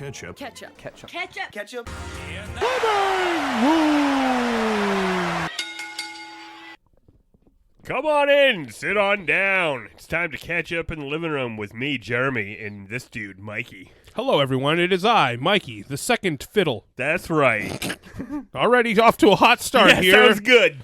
Ketchup. Ketchup. Ketchup. Ketchup. Ketchup. Come on in, sit on down. It's time to catch up in the living room with me, Jeremy, and this dude, Mikey. Hello, everyone. It is I, Mikey, the second fiddle. That's right. Already off to a hot start Yeah, here. sounds good.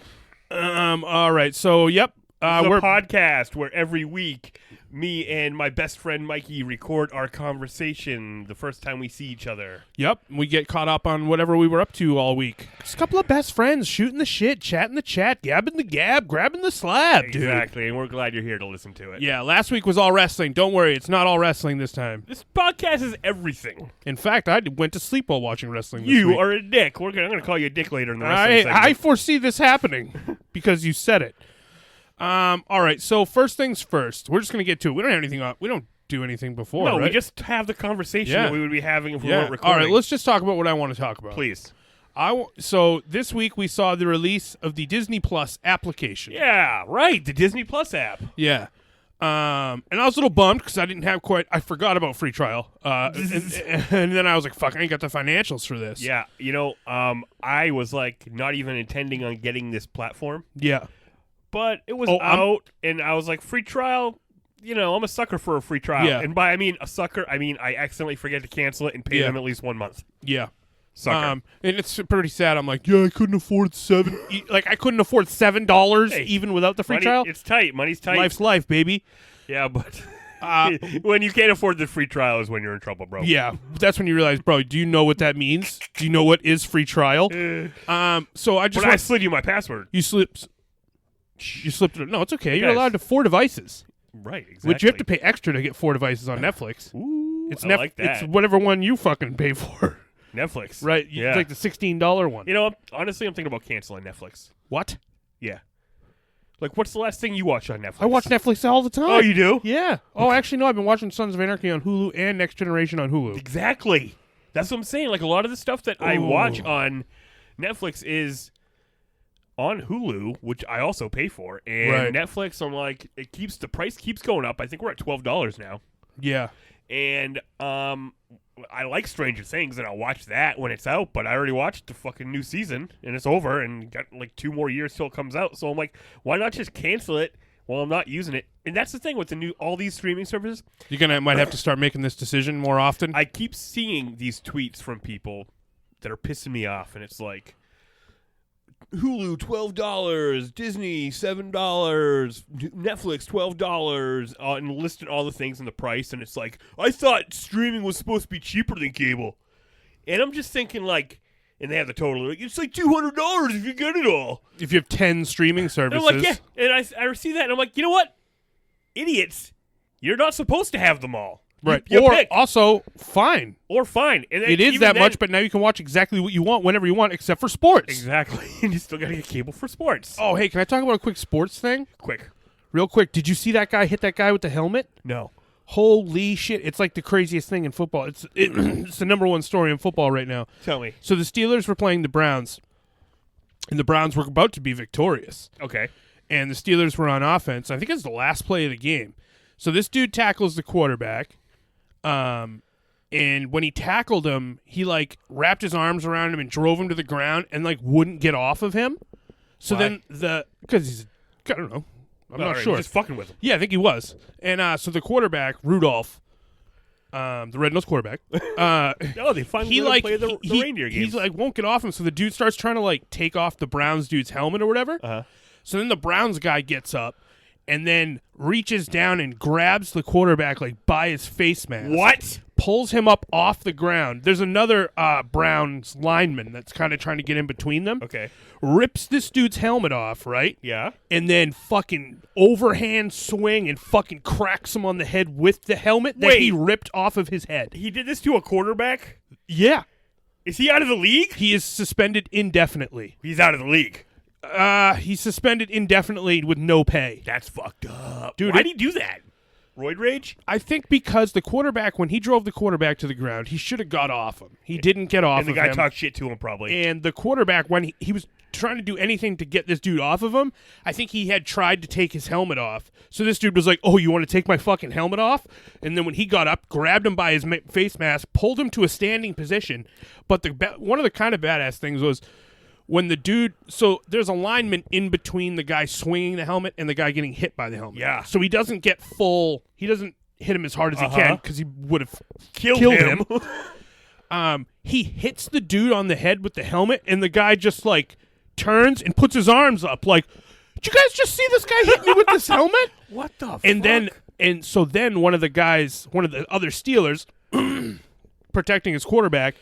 All right. So, yep. We're We're a podcast where every week me and my best friend Mikey record our conversation the first time we see each other. Yep. We get caught up on whatever we were up to all week. Just a couple of best friends shooting the shit, chatting the chat, gabbing the gab, grabbing the slab, dude. Exactly, and we're glad you're here to listen to it. Yeah. Last week was all wrestling. Don't worry, it's not all wrestling this time. This podcast is everything. In fact, I went to sleep while watching wrestling this You week. are a dick. I'm going to call you a dick later in the wrestling segment. I foresee this happening because you said it. All right, so first things first. We're just going to get to it. We don't have anything up. We don't do anything before, No, right? we just have the conversation Yeah. that we would be having if we weren't recording. All right, let's just talk about what I want to talk about. Please. So this week we saw the release of the Disney Plus application. Yeah, right, the Disney Plus app. Yeah. And I was a little bummed because I forgot about free trial. And then I was like, fuck, I ain't got the financials for this. Yeah, I was like not even intending on getting this platform. Yeah. But it was out, and I was like, free trial, I'm a sucker for a free trial. Yeah. And by a sucker, I accidentally forget to cancel it and pay them at least 1 month. Yeah. Sucker. And it's pretty sad. I'm like, I couldn't afford $7 even without the free trial. It's tight. Money's tight. Life's life, baby. Yeah, but when you can't afford the free trial is when you're in trouble, bro. Yeah, that's when you realize, bro, do you know what that means? Do you know what is free trial? So I slid you my password. You slipped it. No, it's okay. Hey, You're guys. allowed to 4 devices. Right, exactly. Which you have to pay extra to get 4 devices on Netflix. Ooh, It's I like that. It's whatever one you fucking pay for. Netflix. Right. Yeah. It's like the $16 one. Honestly, I'm thinking about canceling Netflix. What? Yeah. Like, what's the last thing you watched on Netflix? I watch Netflix all the time. Oh, you do? Yeah. Oh, actually, no. I've been watching Sons of Anarchy on Hulu and Next Generation on Hulu. Exactly. That's what I'm saying. Like, a lot of the stuff that I watch on Netflix is on Hulu, which I also pay for. And Right. Netflix, I'm like, the price keeps going up. I think we're at $12 now. Yeah. And I like Stranger Things, and I'll watch that when it's out, but I already watched the fucking new season, and it's over, and got like 2 more years till it comes out. So I'm like, why not just cancel it while I'm not using it? And that's the thing with all these streaming services. You might have to start making this decision more often. I keep seeing these tweets from people that are pissing me off, and it's like, Hulu $12, Disney $7, Netflix $12, and listed all the things in the price, and it's like, I thought streaming was supposed to be cheaper than cable. And I'm just thinking, like, and they have the total, like, it's like $200 if you get it all. If you have 10 streaming And services. I'm like, yeah, and I see that, and I'm like, you know what? Idiots. You're not supposed to have them all. Right. You or pick. also, fine. Or fine. And then It is even that then- much, but now you can watch exactly what you want whenever you want, except for sports. Exactly. And you still got to get cable for sports. Oh, hey, can I talk about a quick sports thing? Quick. Real quick. Did you see that guy hit that guy with the helmet? No. Holy shit. It's like the craziest thing in football. It's the number one story in football right now. Tell me. So the Steelers were playing the Browns, and the Browns were about to be victorious. Okay. And the Steelers were on offense. I think it's the last play of the game. So this dude tackles the quarterback. And when he tackled him, he like wrapped his arms around him and drove him to the ground and like wouldn't get off of him. So Why? then because he's, I don't know. I'm not sure. Just fucking with him. Yeah, I think he was. And so the quarterback, Rudolph, the Red-Nosed quarterback, Oh, they finally he let him like play the reindeer games. he's like won't get off him. So the dude starts trying to like take off the Browns dude's helmet or whatever. Uh-huh. So then the Browns guy gets up and then reaches down and grabs the quarterback like by his face mask. What? Pulls him up off the ground. There's another Browns lineman that's kind of trying to get in between them. Okay. Rips this dude's helmet off, right? Yeah. And then fucking overhand swing and fucking cracks him on the head with the helmet that Wait. he ripped off of his head. He did this to a quarterback? Yeah. Is he out of the league? He is suspended indefinitely. He's out of the league. He's suspended indefinitely with no pay. That's fucked up. Dude, Why'd he do that? Roid rage? I think because the quarterback, when he drove the quarterback to the ground, he should have got off him. He didn't get off And the of guy him. talked shit to him probably. And the quarterback, when he was trying to do anything to get this dude off of him. I think he had tried to take his helmet off. So this dude was like, "Oh, you want to take my fucking helmet off?" And then when he got up, grabbed him by his face mask, pulled him to a standing position. But one of the kind of badass things was when the dude, so there's alignment in between the guy swinging the helmet and the guy getting hit by the helmet. Yeah. So he doesn't get he doesn't hit him as hard as he can because he would have Killed him. He hits the dude on the head with the helmet, and the guy just like turns and puts his arms up like, "Did you guys just see this guy hit me with this helmet?" What the fuck? And so then one of the other Steelers protecting his quarterback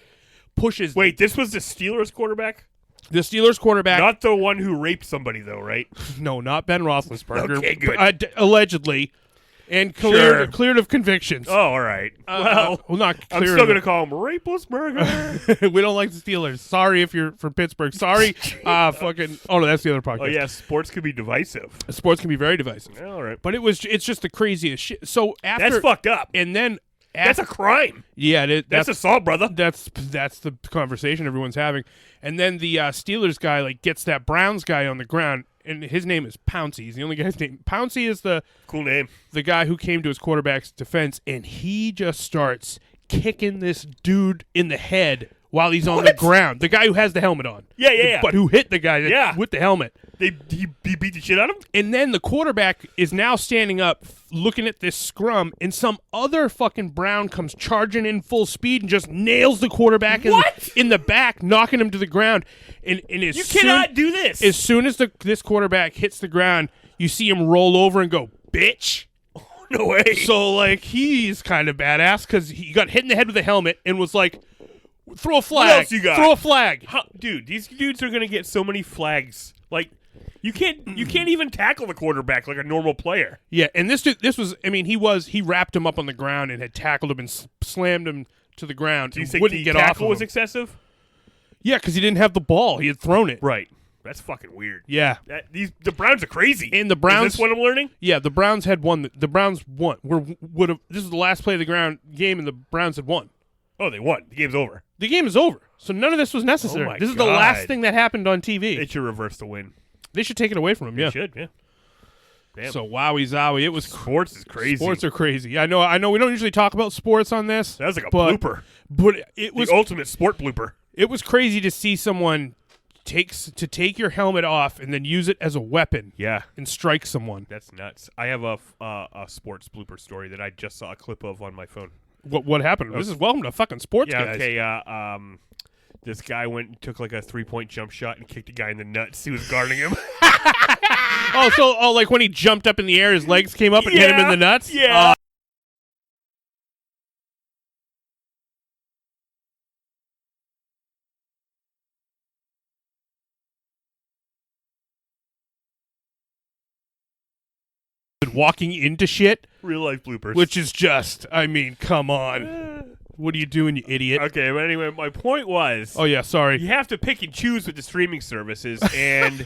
pushes. Wait, this was the Steelers quarterback? The Steelers quarterback. Not the one who raped somebody, though, right? No, not Ben Roethlisberger. Okay, good. Allegedly. And cleared of convictions. Oh, all right. Well, not I'm clear. still going to call him Rapeless We don't like the Steelers. Sorry if you're from Pittsburgh. Sorry. Fucking. Oh, no, that's the other podcast. Oh, yeah, sports can be divisive. Sports can be very divisive. Yeah, all right. But it's just the craziest shit. So after. That's fucked up. And then. That's a crime. Yeah, that's assault, brother. That's the conversation everyone's having. And then the Steelers guy like gets that Browns guy on the ground, and his name is Pouncey. He's the only guy's name. Pouncey is the cool name. The guy who came to his quarterback's defense, and he just starts kicking this dude in the head while he's on the ground. The guy who has the helmet on. Yeah. But who hit the guy with the helmet. He beat the shit out of him? And then the quarterback is now standing up looking at this scrum, and some other fucking Brown comes charging in full speed and just nails the quarterback in the back, knocking him to the ground. And you cannot do this. As soon as this quarterback hits the ground, you see him roll over and go, "Bitch." No way. So, like, he's kind of badass because he got hit in the head with a helmet and was like, "Throw a flag. What else you got? Throw a flag." Dude, these dudes are going to get so many flags. Like, you can't even tackle the quarterback like a normal player. Yeah, and this was, I mean, he wrapped him up on the ground and had tackled him and slammed him to the ground. Do you think the tackle was excessive? Yeah, because he didn't have the ball. He had thrown it. Right. That's fucking weird. Yeah. The Browns are crazy. And the Browns. Is this what I'm learning? Yeah, the Browns had won. The Browns won. This is the last play of the game, and the Browns had won. Oh, they won. The game's over. The game is over. So none of this was necessary. Oh my This is the last thing that happened on TV. They should reverse the win. They should take it away from him. They should, yeah. Damn. So wowie zowie, it was sports is crazy. Sports are crazy. I know. We don't usually talk about sports on this. That was like a blooper. But it was the ultimate sport blooper. It was crazy to see someone take your helmet off and then use it as a weapon. Yeah, and strike someone. That's nuts. I have a sports blooper story that I just saw a clip of on my phone. What happened? This is welcome to fucking sports, guys. Okay. This guy went and took like a 3-point jump shot and kicked a guy in the nuts. He was guarding him. Like when he jumped up in the air, his legs came up and hit him in the nuts? Yeah. Walking into shit. Real life bloopers. Which is just, I mean, come on. What are you doing, you idiot? Okay, but anyway, my point was... Oh, yeah, sorry. You have to pick and choose with the streaming services, and,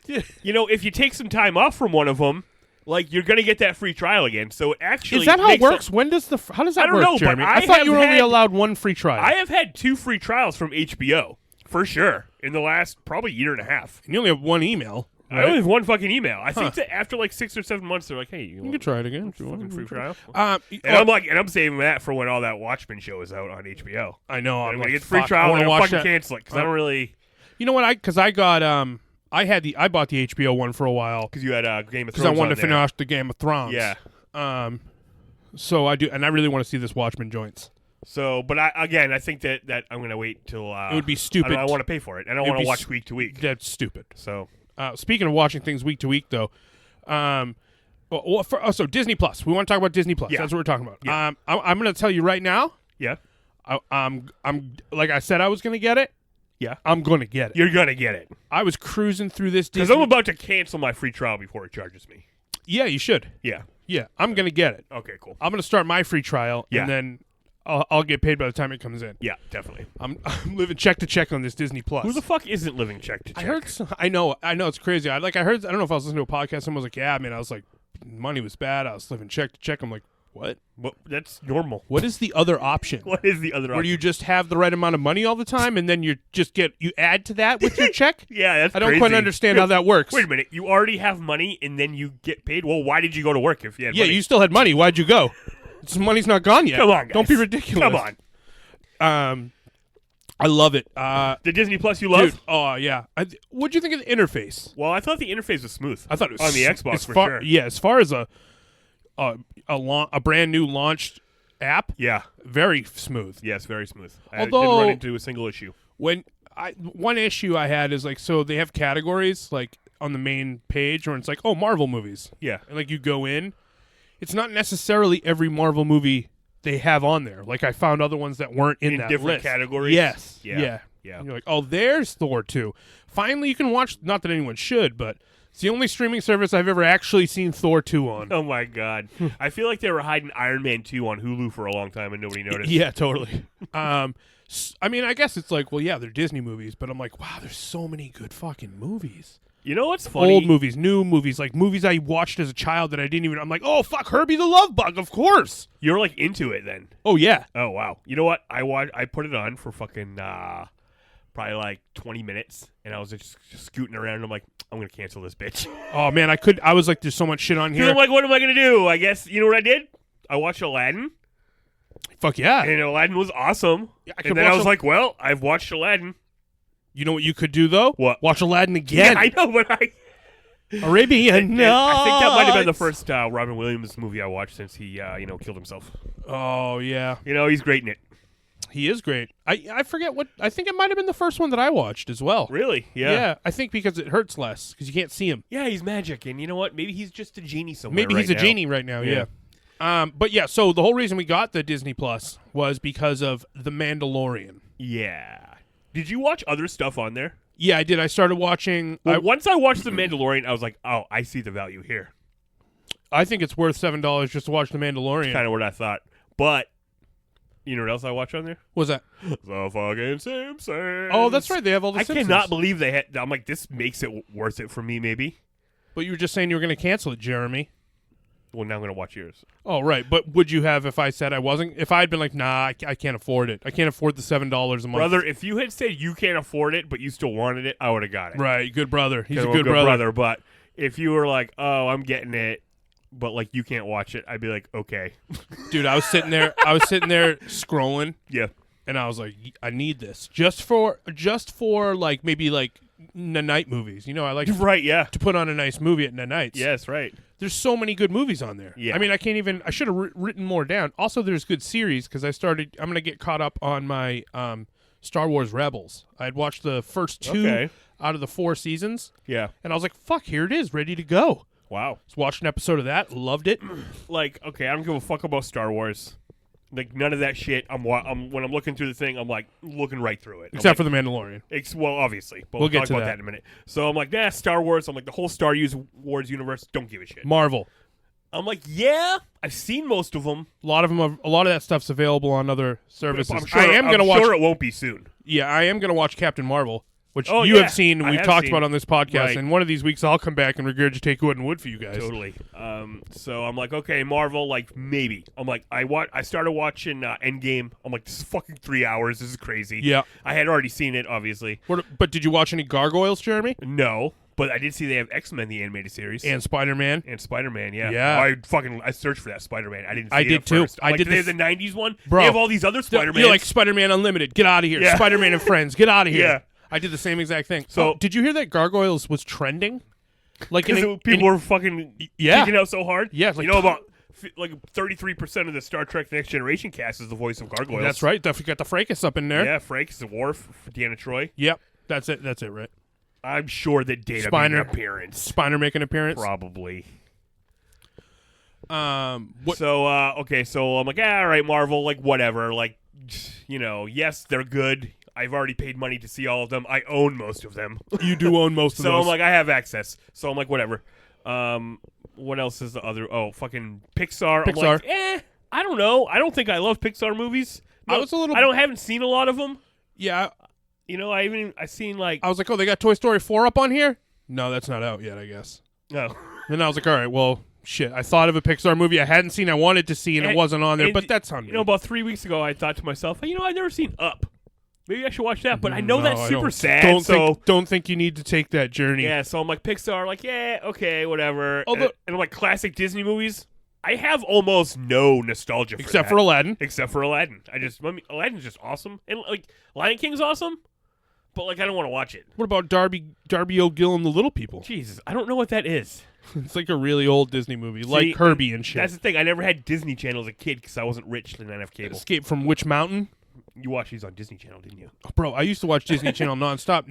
if you take some time off from one of them, like, you're going to get that free trial again, so it actually... Is that how it works? How does that work, I don't know, Jeremy? But I thought you were only allowed one free trial. I have had 2 free trials from HBO, for sure, in the last probably year and a half. And you only have one email. Right? I only have one fucking email. I think that after like 6 or 7 months, they're like, "Hey, you can try it again. If you fucking want free trial." And I'm saving that for when all that Watchmen show is out on HBO. I know. I'm gonna get free trial. I'm gonna fucking cancel it because I don't really. You know what? I got I bought the HBO one for a while because you had Game of Thrones. Because I wanted to finish the Game of Thrones. Yeah. So I do, and I really want to see this Watchmen joints. So, but I think that I'm gonna wait till it would be stupid. I want to pay for it. I don't want to watch week to week. That's stupid. So. Speaking of watching things week to week, though, so Disney Plus. We want to talk about Disney Plus. Yeah. That's what we're talking about. Yeah. I'm going to tell you right now. Yeah. I'm like I said I was going to get it. Yeah. I'm going to get it. You're going to get it. I was cruising through this because I'm about to cancel my free trial before it charges me. Yeah, you should. Yeah. Yeah, I'm going to get it. Okay, cool. I'm going to start my free trial, and then I'll get paid by the time it comes in. Yeah, definitely. I'm living check to check on this Disney Plus. Who the fuck isn't living check to check? I know it's crazy. I don't know if I was listening to a podcast. Someone was like, "Yeah, man." I was like, money was bad. I was living check to check. I'm like, What? Well, that's normal. What is the other option? What is the other option? Where you just have the right amount of money all the time, and then you add to that with your check? Yeah, that's I don't crazy. quite understand how that works. Wait a minute. You already have money, and then you get paid? Well, why did you go to work if you had money? You still had money. Why'd you go? This money's not gone yet. Come on, guys. Don't be ridiculous. Come on. I love it. The Disney Plus you love? Dude, oh, yeah. What'd you think of the interface? Well, I thought the interface was smooth. I thought it was on the Xbox for sure. Yeah, as far as a brand new launched app, Yeah. very smooth. Yes, very smooth. I Although- didn't run into a single issue. One issue I had is so they have categories on the main page where it's Marvel movies. Yeah. And you go in, it's not necessarily every Marvel movie they have on there. I found other ones that weren't in that different list. categories? Yes. Yeah. And you're there's Thor 2. Finally, you can watch, not that anyone should, but it's the only streaming service I've ever actually seen Thor 2 on. Oh, my God. I feel like they were hiding Iron Man 2 on Hulu for a long time and nobody noticed. Yeah, totally. I guess it's they're Disney movies, but I'm wow, there's so many good fucking movies. You know what's funny? Old movies, new movies, movies I watched as a child that I didn't even. I'm oh fuck, Herbie the Love Bug, of course. You're into it then. Oh yeah. Oh wow. You know what? I put it on for fucking probably 20 minutes, and I was just scooting around. And I'm I'm gonna cancel this bitch. Oh man, I was there's so much shit on here. I'm what am I gonna do? I guess you know what I did? I watched Aladdin. Fuck yeah. And Aladdin was awesome. Yeah, and then I was well, I've watched Aladdin. You know what you could do though? What? Watch Aladdin again. Yeah, I know, but Arabian Nights. I think that might have been the first Robin Williams movie I watched since he killed himself. Oh yeah. He's great in it. He is great. I forget what. I think it might have been the first one that I watched as well. Really? Yeah. Yeah. I think because it hurts less because you can't see him. Yeah, he's magic, and you know what? Maybe he's just a genie somewhere. Maybe he's right a now. genie right now. Yeah. But yeah. So the whole reason we got the Disney Plus was because of the Mandalorian. Yeah. Did you watch other stuff on there? Yeah, I did. I started watching. Once I watched the Mandalorian, I was oh, I see the value here. I think it's worth $7 just to watch the Mandalorian. Kind of what I thought, but. You know what else I watch on there? What's that? The fucking Simpsons. Oh, that's right. They have all the Simpsons. I cannot believe they had. I'm this makes it worth it for me, maybe. But you were just saying you were going to cancel it, Jeremy. Well, now I'm going to watch yours. Oh, right. But would you have if I said I wasn't? If I had been nah, I can't afford it. I can't afford the $7 a month. Brother, if you had said you can't afford it, but you still wanted it, I would have got it. Right. Good brother. He's a Good good brother. But if you were oh, I'm getting it, but you can't watch it, I'd be okay. Dude, I was sitting there scrolling. Yeah. And I was I need this just for maybe night movies. I like right, yeah. to put on a nice movie at nights. Yes, right. There's so many good movies on there. Yeah. I mean, I should have written more down. Also, there's good series because I'm going to get caught up on my Star Wars Rebels. I had watched the first 2 out of the 4 seasons. Yeah. And I was fuck, here it is, ready to go. Wow. Just watched an episode of that, loved it. Okay, I don't give a fuck about Star Wars. None of that shit. When I'm looking through the thing, I'm looking right through it. Except for the Mandalorian. Well, obviously, but we'll talk get to about that in a minute. So I'm nah, Star Wars. I'm the whole Star Wars universe. Don't give a shit. Marvel. I'm yeah, I've seen most of them. A lot of that stuff's available on other services. I'm sure it won't be soon. Yeah, I am gonna watch Captain Marvel, which you have seen and we've talked about on this podcast. Right. And one of these weeks I'll come back and regurgitate Wood and Wood for you guys. Totally. So I'm okay, Marvel. Maybe. I'm I started watching Endgame. I'm this is fucking 3 hours. This is crazy. Yeah. I had already seen it, obviously. But did you watch any Gargoyles, Jeremy? No. But I did see they have X-Men, the animated series. And Spider-Man. Yeah. Yeah. I searched for that Spider-Man. I didn't see I it did at too. first. I did they have the 90s one? Bro. They have all these other Spider-Mans. You're Spider-Man Unlimited. Get out of here. Yeah. Spider-Man and Friends. Get out of here. Yeah. I did the same exact thing. So did you hear that Gargoyles was trending? People were fucking geeking out so hard? Yeah. About 33% of the Star Trek Next Generation cast is the voice of Gargoyles. That's right. You got the Fracas up in there. Yeah, Frank is the Worf, Deanna Troi. Yep. That's it, right? I'm sure that Data made an appearance. Spiner make an appearance? Probably. What? So, okay, so I'm all right, Marvel, whatever. Yes, they're good. I've already paid money to see all of them. I own most of them. You do own most of those. So I'm I have access. So I'm whatever. What else is the other? Oh, fucking Pixar. Pixar. I'm I don't know. I don't think I love Pixar movies. No, I haven't seen a lot of them. Yeah. I seen I was oh, they got Toy Story 4 up on here? No, that's not out yet, I guess. No. Then I was all right, well, Shit, I thought of a Pixar movie I hadn't seen, I wanted to see, and it wasn't on there, but that's on me. About 3 weeks ago, I thought to myself, hey, I've never seen Up. Maybe I should watch that, but I know that's super sad. Don't think you need to take that journey. Yeah, so I'm like, Pixar, like, yeah, okay, whatever. And I'm like, classic Disney movies, I have almost no nostalgia for Except for Aladdin. Aladdin's just awesome. And, like, Lion King's awesome, but, like, I don't want to watch it. What about Darby O'Gill and the Little People? Jesus, I don't know what that is. It's like a really old Disney movie, like Herbie and shit. That's the thing. I never had Disney Channel as a kid because I wasn't rich and I didn't have cable. Escape from Witch Mountain? You watched these on Disney Channel, didn't you? Oh, bro, I used to watch Disney Channel nonstop.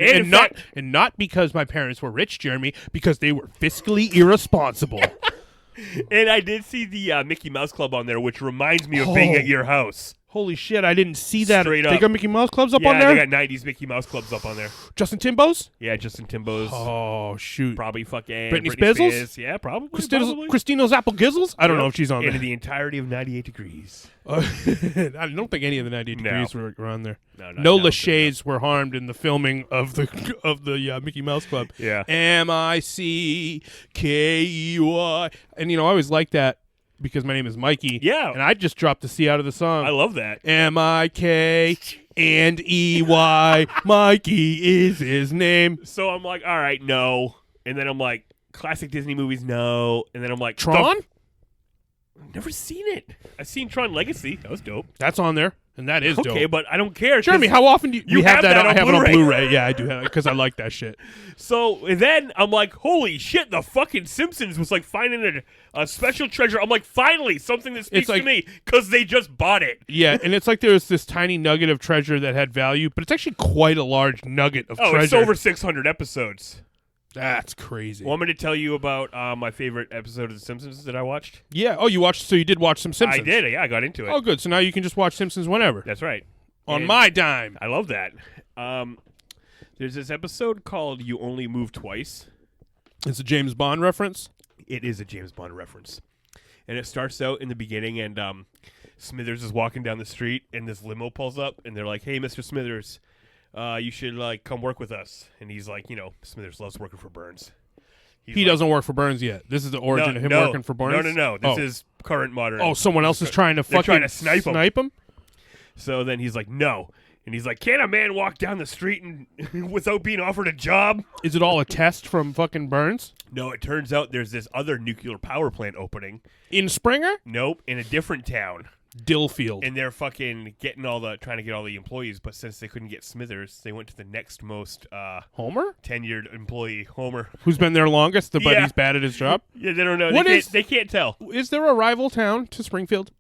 and not because my parents were rich, Jeremy, because they were fiscally irresponsible. And I did see the Mickey Mouse Club on there, which reminds me of being at your house. Holy shit, I didn't see that. Straight up. They got Mickey Mouse Clubs up on there? Yeah, they got 90s Mickey Mouse Clubs up on there. Justin Timbo's? Yeah, Justin Timbo's. Oh, shoot. Probably fucking Britney Spears? Yeah, probably. Christina's Apple Gizzles? I don't know if she's on there. And the entirety of 98 Degrees. I don't think any of the 98 Degrees were on there. No Lachey's were harmed in the filming of the Mickey Mouse Club. Yeah. Mickey. And, I always like that. Because my name is Mikey. Yeah. And I just dropped the C out of the song. I love that. M-I-K and E-Y. Mikey is his name. So I'm like, all right, no. And then I'm like, classic Disney movies, no. And then I'm like, Tron? I've never seen it. I've seen Tron Legacy. That was dope. That's on there. And that is dope. Okay, but I don't care. Jeremy, how often do you have that? I have it on Blu-ray. Blu-ray. Yeah, I do have it because I like that shit. So then I'm like, holy shit, the fucking Simpsons was like finding a special treasure. I'm like, finally, something that speaks to me because they just bought it. Yeah, and it's like there's this tiny nugget of treasure that had value, but it's actually quite a large nugget of treasure. Oh, it's over 600 episodes. That's crazy. Want me to tell you about my favorite episode of The Simpsons that I watched? Yeah. Oh, so you did watch some Simpsons? I did. Yeah, I got into it. Oh, good. So now you can just watch Simpsons whenever. That's right. On my dime. I love that. There's this episode called You Only Move Twice. It's a James Bond reference? It is a James Bond reference. And it starts out in the beginning, and Smithers is walking down the street, and this limo pulls up, and they're like, hey, Mr. Smithers, you should come work with us. And he's like, Smithers loves working for Burns. He doesn't work for Burns yet. This is the origin of him working for Burns? No. This is current modern. Oh, someone else is trying to snipe him? So then he's like, no. And he's like, can a man walk down the street and without being offered a job? Is it all a test from fucking Burns? No, it turns out there's this other nuclear power plant opening. In Springer? Nope, in a different town. Dillfield. And they're fucking trying to get all the employees, but since they couldn't get Smithers, they went to the next most Homer? tenured employee, Homer. Who's been there longest, but he's bad at his job? Yeah, they don't know. They can't tell. Is there a rival town to Springfield?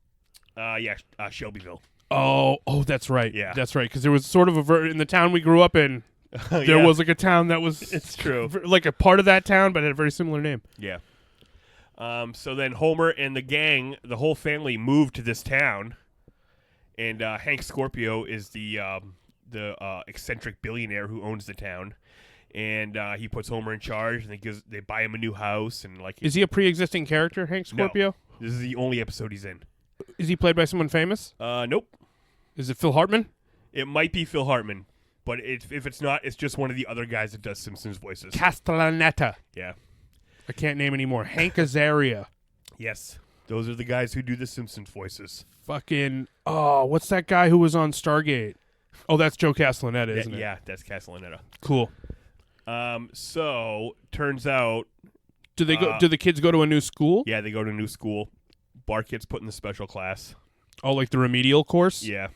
Shelbyville. Oh, that's right. Yeah. That's right, because there was sort of in the town we grew up in, there was like a town that was it's true. Like a part of that town, but had a very similar name. Yeah. So then Homer and the gang, the whole family, moved to this town, and Hank Scorpio is the eccentric billionaire who owns the town, and he puts Homer in charge, and they buy him a new house, and is he a pre-existing character, Hank Scorpio? No. This is the only episode he's in. Is he played by someone famous? Nope. Is it Phil Hartman? It might be Phil Hartman, but if it's not, it's just one of the other guys that does Simpsons voices. Castellaneta. Yeah. I can't name anymore. Hank Azaria. Yes. Those are the guys who do the Simpsons voices. Fucking, what's that guy who was on Stargate? Oh, that's Joe Castellaneta, isn't it? Yeah, that's Castellaneta. Cool. So, turns out... Do the kids go to a new school? Yeah, they go to a new school. Bart gets put in the special class. Oh, like the remedial course? Yeah.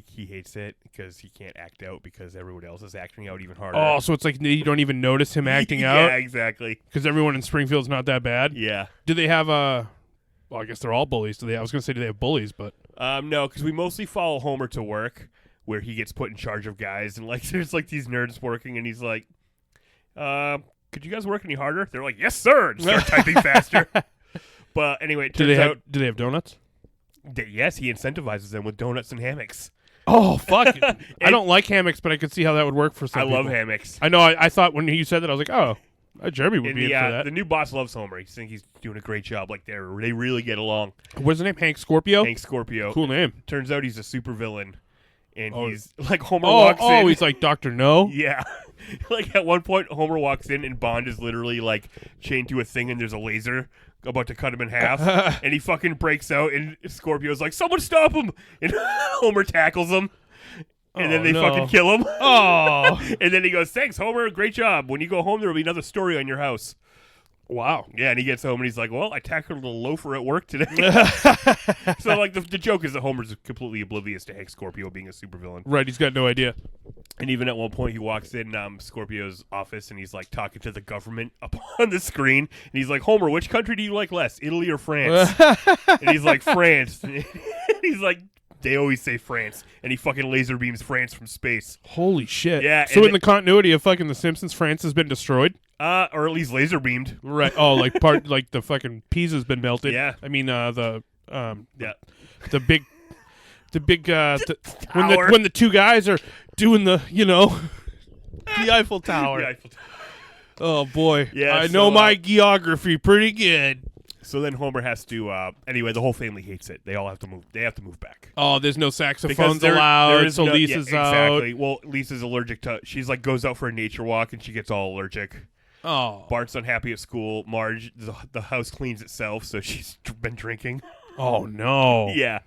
He hates it because he can't act out because everyone else is acting out even harder. Oh, so it's like you don't even notice him acting out? Yeah, exactly. Because everyone in Springfield's not that bad? Yeah. Do they have well, I guess they're all bullies. I was going to say, do they have bullies, but... No, because we mostly follow Homer to work, where he gets put in charge of guys, and there's these nerds working, and he's like, could you guys work any harder? They're like, yes, sir, and start typing faster. But anyway, it turns out... Do they have donuts? Yes, he incentivizes them with donuts and hammocks. Oh, fuck. I don't like hammocks, but I could see how that would work for some people. I love hammocks. I know. I thought when you said that, I was like, oh, Jeremy would be in for that. The new boss loves Homer. He thinks he's doing a great job. They really get along. What's his name? Hank Scorpio? Hank Scorpio. Cool name. Turns out he's a super villain. and he's like Homer walks in. Oh, he's like Dr. No? Yeah. Like at one point, Homer walks in and Bond is literally like chained to a thing and there's a laser about to cut him in half. And he fucking breaks out and Scorpio's like, someone stop him! And Homer tackles him. And then they fucking kill him. Oh. And then he goes, thanks, Homer. Great job. When you go home, there will be another story on your house. Wow. Yeah, and he gets home and he's like, well, I tackled a loafer at work today. So, like, the joke is that Homer's completely oblivious to Hank Scorpio being a supervillain. Right, he's got no idea. And even at one point, he walks in Scorpio's office and he's, like, talking to the government up on the screen. And he's like, Homer, which country do you like less, Italy or France? And he's like, France. And he's like, they always say France. And he fucking laser beams France from space. Holy shit. Yeah. So in the continuity of fucking The Simpsons, France has been destroyed? Or at least laser beamed. Right. Oh, like like the fucking Pisa's been melted. Yeah. I mean, the big Tower. when the two guys are doing the the Eiffel Tower. The Eiffel Tower. Oh boy. Yeah, I know my geography pretty good. So then Homer has to. Anyway, the whole family hates it. They all have to move. They have to move back. Oh, there's no Because saxophones allowed. So Lisa's out. Exactly. Well, Lisa's allergic to. She's like goes out for a nature walk and she gets all allergic. Oh. Bart's unhappy at school. Marge, the house cleans itself, so she's been drinking. Oh no. Yeah.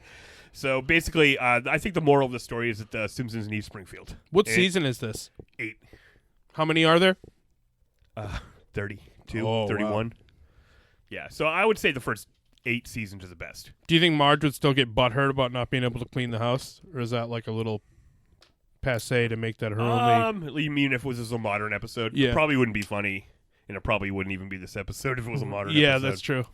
So basically, I think the moral of the story is that the Simpsons need Springfield. What season is this? 8. How many are there? 32, Oh, 31. wow. Yeah. So I would say the first 8 seasons are the best. Do you think Marge would still get butthurt about not being able to clean the house, or is that like a little passe to make that her only? You mean if it was a modern episode? Yeah. It probably wouldn't be funny, and it probably wouldn't even be this episode if it was a modern Yeah, episode. that's true.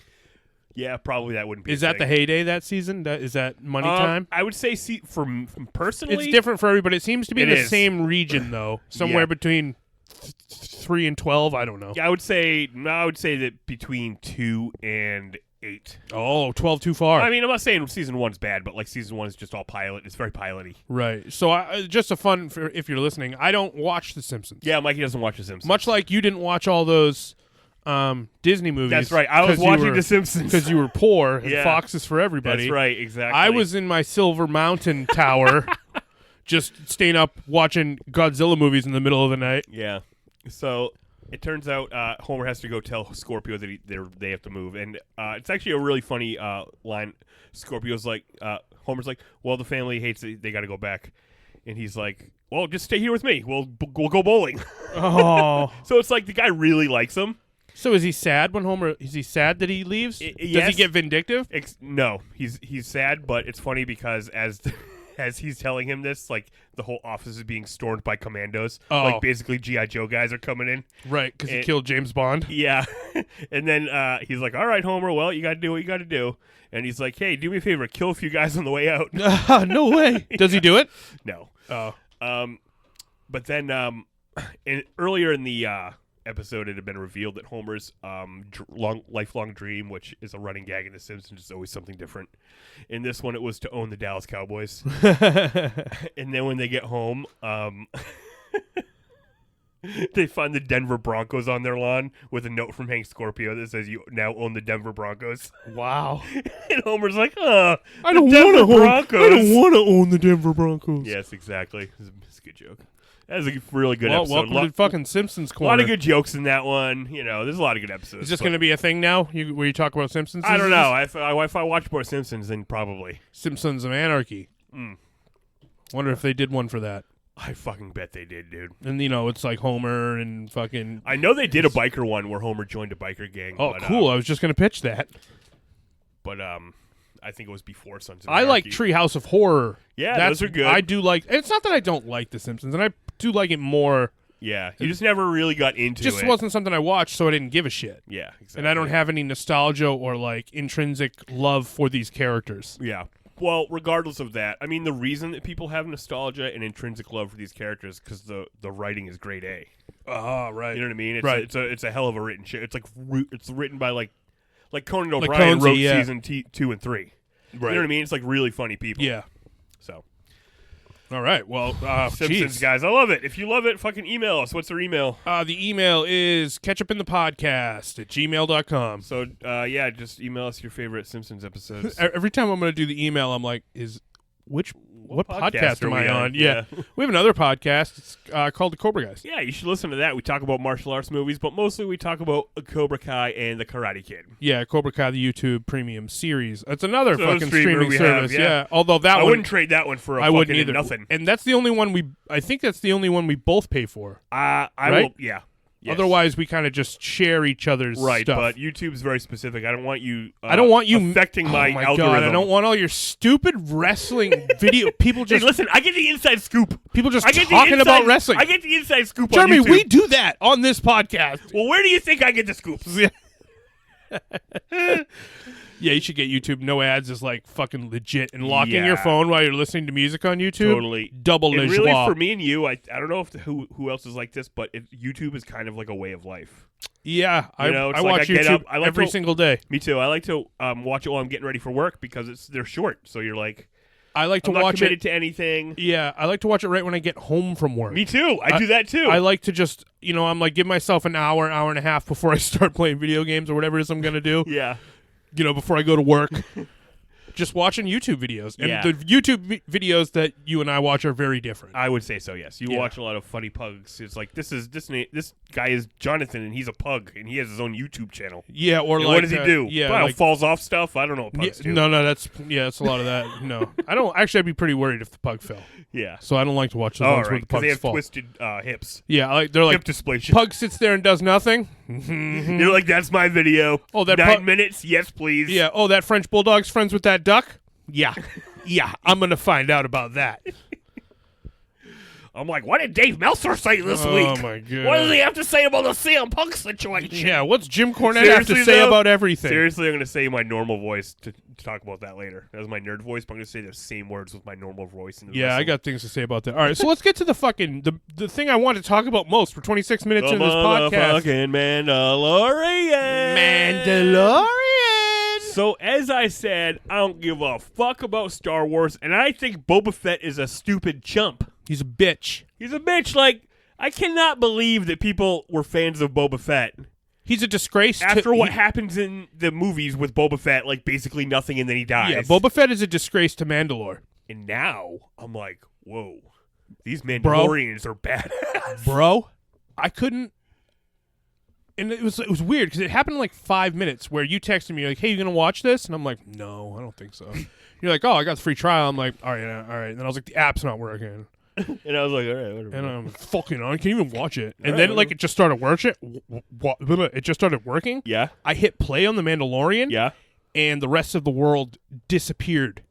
Yeah, probably that wouldn't be. Is that the heyday that season? Is that money time? I would say, from personally, It's different for everybody. It seems to be It the is. same region though, somewhere Yeah. between 3 and 12. I don't know. Yeah, I would say that between 2 and 8. Oh, 12 too far. I mean, I'm not saying season 1's bad, but like season 1 is just all pilot. It's very piloty. Right. So just a fun for if you're listening. I don't watch The Simpsons. Yeah, Mikey doesn't watch The Simpsons. Much like you didn't watch all those Disney movies. That's right. I was watching The Simpsons because you were poor. And Yeah. Fox is for everybody. That's right. Exactly. I was in my Silver Mountain tower, just staying up watching Godzilla movies in the middle of the night. Yeah. So it turns out Homer has to go tell Scorpio that they have to move, and it's actually a really funny line. Scorpio's like, Homer's like, well, the family hates it. They got to go back, and he's like, well, just stay here with me. We'll go bowling. Oh. So it's like the guy really likes him. So is he sad when Homer? Is he sad that he leaves? Does yes. he get vindictive? No, he's sad, but it's funny because as he's telling him this, like the whole office is being stormed by commandos. Oh. Like basically G.I. Joe guys are coming in. Right, because he killed James Bond. Yeah. And then he's like, all right, Homer, well, you got to do what you got to do. And he's like, hey, do me a favor, kill a few guys on the way out. No way. Does he do it? No. Oh. But then earlier in the episode, it had been revealed that Homer's lifelong dream, which is a running gag in The Simpsons, is always something different. In this one, it was to own the Dallas Cowboys. And then when they get home, they find the Denver Broncos on their lawn with a note from Hank Scorpio that says, you now own the Denver Broncos. Wow. And Homer's like, I don't want to own the Denver Broncos. Yes, exactly. It's a good joke. That was a really good Well, episode. welcome to fucking Simpsons A Corner. lot of good jokes in that one. You know, there's a lot of good episodes. Is this going to be a thing now? Where you talk about Simpsons? I don't know. If I watch more Simpsons, then probably. Simpsons of Anarchy. Wonder if they did one for that. I fucking bet they did, dude. And, it's like Homer and fucking... I know they did a biker one where Homer joined a biker gang. Oh, but, cool. I was just going to pitch that. But I think it was before Sons of I like Anarchy. Treehouse of Horror. Yeah, those are good. I do like... It's not that I don't like The Simpsons, and I do like it more... Yeah, you just never really got into it. Just wasn't something I watched, so I didn't give a shit. Yeah, exactly. And I don't have any nostalgia or, like, intrinsic love for these characters. Yeah. Well, regardless of that, I mean, the reason that people have nostalgia and intrinsic love for these characters is because the writing is grade A. Oh, right. You know what I mean? Right. It's a hell of a written shit. It's like it's written by like Conan Like O'Brien Conesy, wrote yeah. season 2 and 3. Right. You know what I mean? It's like really funny people. Yeah. So. All right. Well, Simpsons, geez. guys. I love it. If you love it, fucking email us. What's their email? The email is ketchupinthepodcast@gmail.com. So, yeah, just email us your favorite Simpsons episodes. Every time I'm going to do the email, I'm like, What podcast podcast am are I we on? on? Yeah. We have another podcast. It's called The Cobra Guys. Yeah, you should listen to that. We talk about martial arts movies, but mostly we talk about Cobra Kai and the Karate Kid. Yeah, Cobra Kai, the YouTube premium series. It's another So fucking streamer streaming we service. have, yeah. Although that I one, wouldn't trade that one for a I wouldn't fucking either. nothing. And that's the only one I think that's the only one we both pay for. I Right? will, yeah. Yes. Otherwise, we kind of just share each other's Right, stuff. but YouTube's very specific. I don't want you. I don't want you affecting oh my my algorithm. God, I don't want all your stupid wrestling video. People Hey, just listen, I get the inside scoop. people just I get the talking inside, about wrestling. I get the inside scoop. Jeremy, on YouTube. we do that on this podcast. Well, where do you think I get the scoops? Yeah, you should get YouTube. No ads is like fucking legit. And locking Yeah. your phone while you're listening to music on YouTube. Totally. Double And le really, joie. for me and you, I don't know if who else is like this, but YouTube is kind of like a way of life. Yeah, You know, I it's like watch I get YouTube up, I like every to- single day. Me too. I like to watch it while I'm getting ready for work because they're short. So you're like, I like to I'm not watch committed it. to anything. Yeah, I like to watch it right when I get home from work. Me too. I do that too. I like to just, I'm like, give myself an hour and a half before I start playing video games or whatever it is I'm going to do. yeah. Before I go to work. Just watching YouTube videos. And Yeah. the YouTube videos that you and I watch are very different. I would say so. Yes, you Yeah. watch a lot of funny pugs. It's like this guy is Jonathan and he's a pug and he has his own YouTube channel. Yeah, or And like what does he do? Yeah, Well, like, falls off stuff. I don't know what yeah, pugs do. no, that's a lot of that. No, I don't. Actually, I'd be pretty worried if the pug fell. Yeah. So I don't like to watch the All ones where right, the because pugs they have fall. twisted hips. Yeah, they're like Hip dysplasia. pug sits there and does nothing. You're like, that's my video. Oh, that 9 pug- minutes. Yes, please. Yeah. Oh, that French bulldog's friends with that duck. Yeah, yeah. I'm gonna find out about that. I'm like, what did Dave Meltzer say this Oh, week? my God. What does he have to say about the CM Punk situation? Yeah. What's Jim Cornette have to Seriously, say though? about everything? Seriously, I'm going to say my normal voice to talk about that later. That was my nerd voice, but I'm going to say the same words with my normal voice. In the Yeah, I wrestle. got things to say about that. All right, so let's get to the fucking the thing I want to talk about most for 26 minutes the in this podcast. motherfucking Mandalorian. Mandalorian. So, as I said, I don't give a fuck about Star Wars, and I think Boba Fett is a stupid chump. He's a bitch. He's a bitch. Like, I cannot believe that people were fans of Boba Fett. He's a disgrace. After what happens in the movies with Boba Fett, like, basically nothing, and then he dies. Yeah, Boba Fett is a disgrace to Mandalore. And now, I'm like, whoa. These Mandalorians are badass. Bro, I couldn't. And it was weird because it happened in like 5 minutes where you texted me, you're like, hey, you going to watch this? And I'm like, no, I don't think so. You're like, oh, I got the free trial. I'm like, all right. And then I was like, the app's not working. And I was like, all right, whatever. And I'm like, fucking, I can't even watch it. And All then right, like it just started working. It just started working. Yeah, I hit play on the Mandalorian. yeah. And the rest of the world disappeared.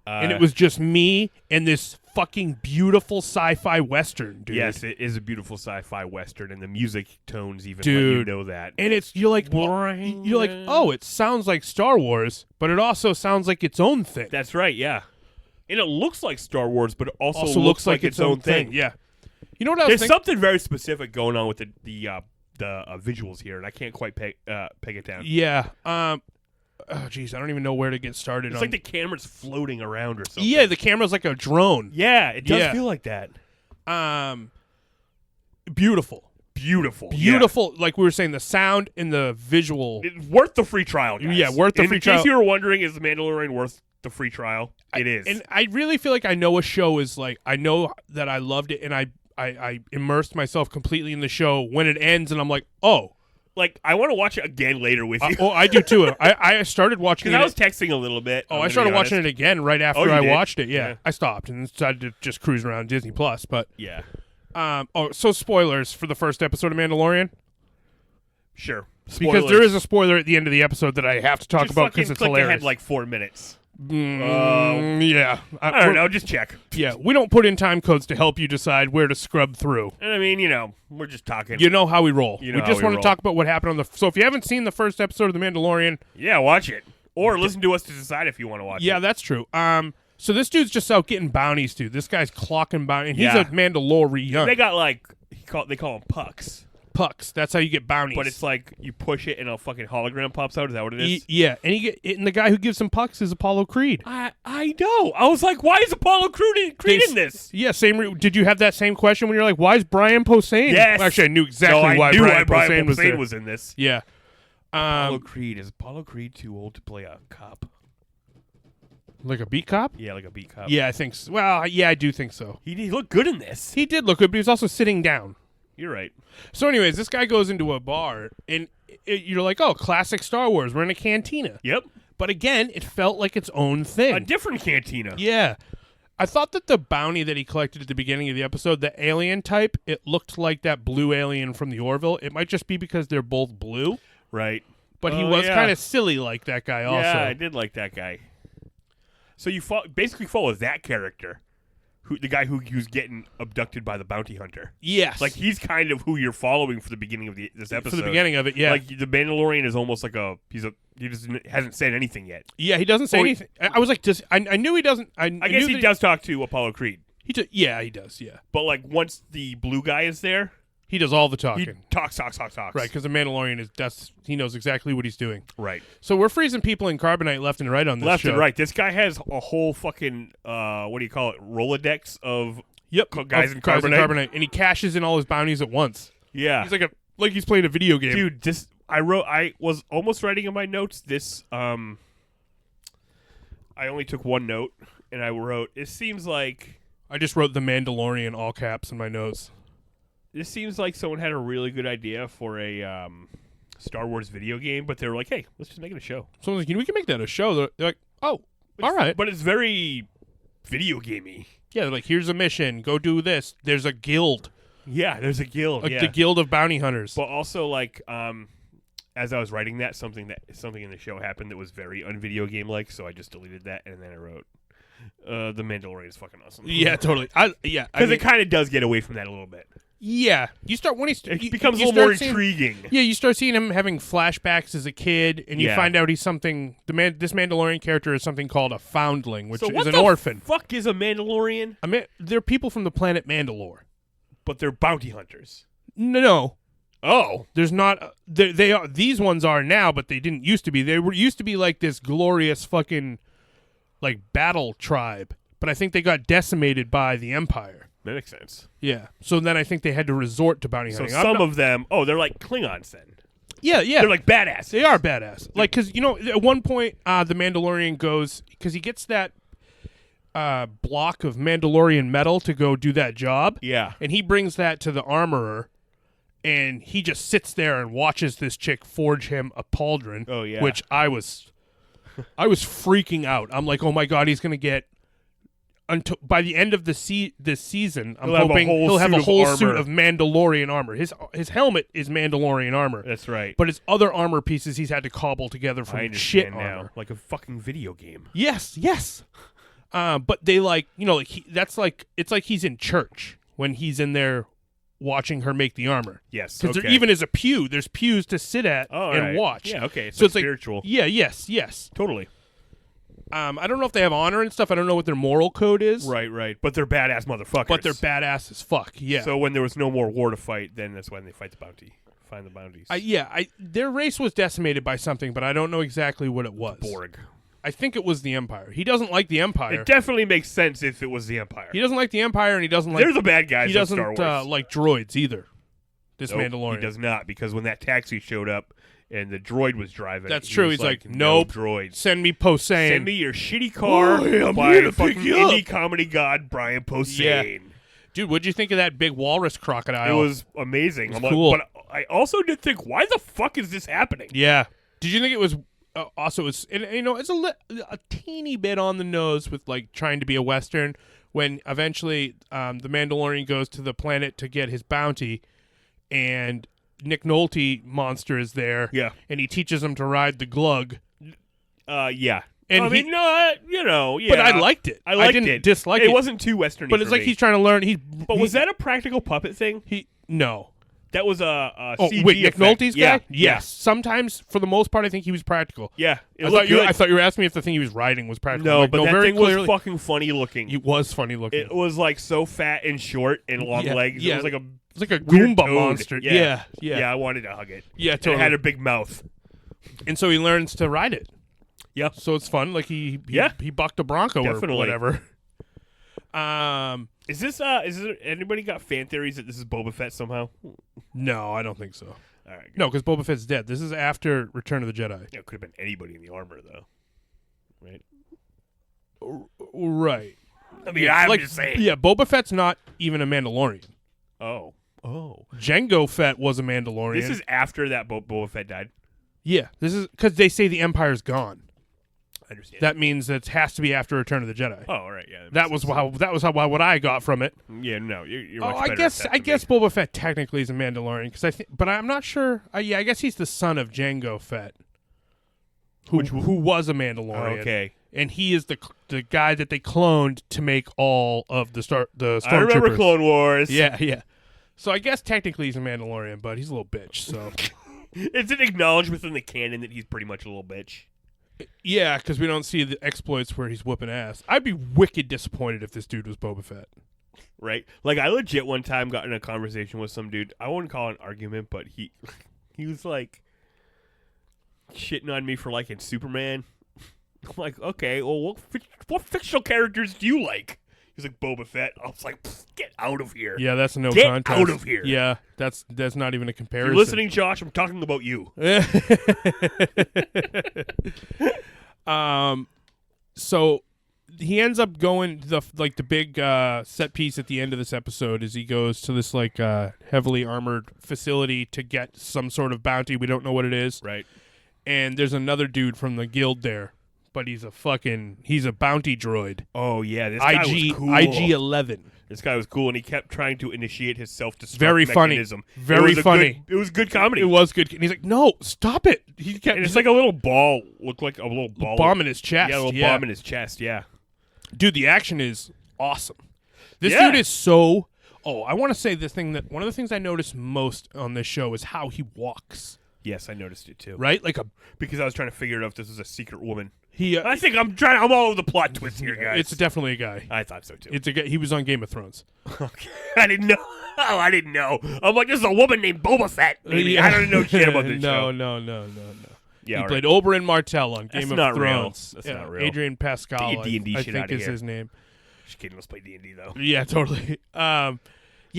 And it was just me and this fucking beautiful sci-fi western, dude. Yes, it is a beautiful sci-fi western, and the music tones even let Dude. you know that. And you're like, oh, it sounds like Star Wars, but it also sounds like its own thing. That's right, yeah. And it looks like Star Wars, but it also, Also looks like its own thing. Yeah. You know what I was There's thinking? something very specific going on with the visuals here, and I can't quite peg it down. Yeah. Oh, geez, I don't even know where to get started. It's like the camera's floating around or something. Yeah, the camera's like a drone. Yeah, it does Yeah. feel like that. Beautiful. Beautiful. Like we were saying, the sound and the visual. It's worth the free trial, guys. Yeah, worth the free trial. In case you were wondering, is The Mandalorian worth the free trial? It is. And I really feel like I know a show is like, I know that I loved it and I immersed myself completely in the show when it ends and I'm like, oh. Like, I want to watch it again later with you. I do too. I started watching it. Because I was texting a little bit. I started watching it again right after you I did? watched it. Yeah. Yeah. I stopped and decided to just cruise around Disney Plus. But Yeah. so spoilers for the first episode of Mandalorian Sure. because there is a spoiler at the end of the episode that I have to talk Just about because fucking it's click hilarious. ahead like 4 minutes. Yeah, I don't know. Just check. Yeah, we don't put in time codes to help you decide where to scrub through. And I mean, we're just talking. You know how we roll. You know we how just we want roll. to talk about what happened on the. So if you haven't seen the first episode of The Mandalorian, Yeah, watch it. Or listen to us to decide if you want to watch yeah, it. that's true. So this dude's just out getting bounties, dude. This guy's clocking bounties. He's Yeah. a Mandalorian. They got like, they call them pucks. Pucks. That's how you get bounties. But it's like you push it and a fucking hologram pops out. Is that what it is? Yeah, and the guy who gives him pucks is Apollo Creed. I know. I was like, why is Apollo Creed in this? Yeah, same. Did you have that same question when you're like, why is Brian Posehn? Yes. Well, actually, I knew exactly I why knew Brian Brian Posehn was there. was in this. Yeah. Apollo Creed. Is Apollo Creed too old to play a cop? Like a beat cop? Yeah, like a beat cop. Yeah, I think so. Well, yeah, I do think so. He looked good in this. He did look good, but he was also sitting down. You're right. So anyways, this guy goes into a bar, and you're like, oh, classic Star Wars. We're in a cantina. Yep. But again, it felt like its own thing. A different cantina. Yeah. I thought that the bounty that he collected at the beginning of the episode, the alien type, it looked like that blue alien from the Orville. It might just be because they're both blue. Right. But he was kind of silly like that guy also. Yeah, I did like that guy. So you basically follow that character, the guy who was getting abducted by the bounty hunter. Yes. Like, he's kind of who you're following for the beginning of this episode. For the beginning of it, yeah. Like, the Mandalorian is almost like he just hasn't said anything yet. Yeah, he doesn't say anything. I was like, I knew he doesn't. I guess he does talk to Apollo Creed. Yeah, he does, yeah. But, like, once the blue guy is there, he does all the talking. he talks. Right, because the Mandalorian he knows exactly what he's doing. Right. So we're freezing people in carbonite left and right on this show. Left and right. This guy has a whole fucking, what do you call it, Rolodex of guys in carbonite. And he cashes in all his bounties at once. Yeah. He's like he's playing a video game. Dude, I was almost writing in my notes this, I only took one note, and I wrote, it seems like... I just wrote The Mandalorian all caps in my notes. This seems like someone had a really good idea for a Star Wars video game, but they were like, hey, let's just make it a show. Someone's like, we can make that a show. They're like, oh, all right. But it's very video gamey. Yeah, they're like, here's a mission. Go do this. There's a guild. Yeah, there's a guild. The Guild of Bounty Hunters. But also, like, as I was writing that, something in the show happened that was very un-video game-like, so I just deleted that, and then I wrote, The Mandalorian is fucking awesome. Yeah, totally. Because it kind of does get away from that a little bit. Yeah, you start when it becomes a little more intriguing. Yeah, you start seeing him having flashbacks as a kid, and you find out he's something. This Mandalorian character is something called a foundling, which is an orphan. Fuck is a Mandalorian? They're people from the planet Mandalore, but they're bounty hunters. No. Oh, there's not. They are. These ones are now, but they didn't used to be. They used to be like this glorious fucking like battle tribe, but I think they got decimated by the Empire. That makes sense. Yeah. So then I think they had to resort to bounty hunting. So some of them, they're like Klingons then. Yeah. They're like badass. They are badass. Like, because, at one point, the Mandalorian goes, because he gets that block of Mandalorian metal to go do that job. Yeah. And he brings that to the armorer, and he just sits there and watches this chick forge him a pauldron. Oh, yeah. Which I was freaking out. I'm like, oh my God, he's going to get... Until by the end of this season, I'm hoping he'll have a whole suit of Mandalorian armor. His helmet is Mandalorian armor. That's right. But his other armor pieces he's had to cobble together from shit now, armor. like a fucking video game. Yes. But they it's like he's in church when he's in there watching her make the armor. Yes, because there even is a pew. There's pews to sit at and watch. Yeah, okay. So it's spiritual. Yes. Totally. I don't know if they have honor and stuff. I don't know what their moral code is. Right. But they're badass motherfuckers. But they're badass as fuck, yeah. So when there was no more war to fight, then that's when they find the bounties. Their race was decimated by something, but I don't know exactly what it was. Borg. I think it was the Empire. He doesn't like the Empire. It definitely makes sense if it was the Empire. He doesn't like the Empire, and he doesn't like... There's a bad guy in Star Wars. He doesn't like droids either, Mandalorian. He does not, because when that taxi showed up, and the droid was driving. That's true. He's like, nope. No droids. Send me Posehn. Send me your shitty car by fucking indie comedy god Brian Posehn. Yeah. Dude, what'd you think of that big walrus crocodile? It was amazing. It was cool. But I also did think, why the fuck is this happening? Yeah. Did you think it was also? It's a teeny bit on the nose with like trying to be a Western when eventually the Mandalorian goes to the planet to get his bounty, and Nick Nolte monster is there, and he teaches him to ride the glug. Yeah. And I mean, yeah. But I liked it. I didn't dislike it. It wasn't too Western. But it's like he's trying to learn. But was that a practical puppet thing? No. That was a CG wait, Nick effect. Nolte's guy? Yeah. Yes. Sometimes, for the most part, I think he was practical. Yeah. I thought you were asking me if the thing he was riding was practical. No, but that thing was fucking funny looking. It was funny looking. It was like so fat and short and long legs. Yeah. It was like a Goomba toad. monster. Yeah. I wanted to hug it. Yeah, totally. And it had a big mouth. And so he learns to ride it. Yeah. So it's fun. Like he bucked a Bronco or whatever. Is there anybody got fan theories that this is Boba Fett somehow? No, I don't think so. All right. No, because Boba Fett's dead. This is after Return of the Jedi. Yeah, it could have been anybody in the armor though. Right? Right. I mean, I'm just saying. Yeah, Boba Fett's not even a Mandalorian. Oh. Jango Fett was a Mandalorian. This is after that Boba Fett died. Yeah, this is because they say the Empire's gone. I understand. That means it has to be after Return of the Jedi. Oh, all right, yeah. That was what I got from it. Yeah, no, you're Oh, much better at that I than guess me. Boba Fett technically is a Mandalorian because but I'm not sure. Yeah, I guess he's the son of Jango Fett, who was a Mandalorian. Oh, okay. And he is the guy that they cloned to make all of the Stormtroopers. I remember Clone Wars. Yeah. So I guess technically he's a Mandalorian, but he's a little bitch. So It's an acknowledgement within the canon that he's pretty much a little bitch. yeah, because we don't see the exploits where he's whooping ass. I'd be wicked disappointed if this dude was Boba Fett. Right? Like, I legit one time got in a conversation with some dude. I wouldn't call it an argument, but he was like shitting on me for liking Superman. I'm like, okay, well, what fictional characters do you like? He's like, Boba Fett. I was like, get out of here. Yeah, that's a no Get contest. out of here. Yeah, that's not even a comparison. You're listening, Josh? I'm talking about you. So he ends up going the big set piece at the end of this episode is he goes to this heavily armored facility to get some sort of bounty. We don't know what it is. Right. And there's another dude from the guild there, but he's a bounty droid. Oh yeah, this guy was cool. IG-11. This guy was cool, and he kept trying to initiate his self-destruct Very mechanism. Very funny. It was good comedy. It was good. And he's like, no, stop it. He kept. And it's like a little ball. Looked like a little ball. Bomb in his chest. Yeah, a little bomb in his chest. Yeah. Dude, the action is awesome. This Yeah. dude is so. Oh, I want to say this thing that one of the things I noticed most on this show is how he walks. Yes, I noticed it too. Right, because I was trying to figure out if this was a secret woman. I think I'm all over the plot twist here, guys. It's definitely a guy. I thought so too. It's a guy. He was on Game of Thrones. Okay. I didn't know. Oh, I didn't know. I'm like, this is a woman named Boba Fett. Maybe. I don't know shit about this show. No. Yeah, he played Oberyn Martell on Game That's of not real. Thrones. That's not real. Adrian Pascal, Get your D&D I shit think outta is here. his name. Just kidding. Let's play D&D though. Yeah, totally. Yeah,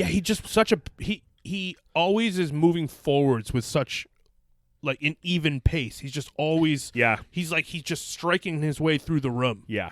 he just he always is moving forwards with such an even pace. He's just always he's just striking his way through the room. Yeah.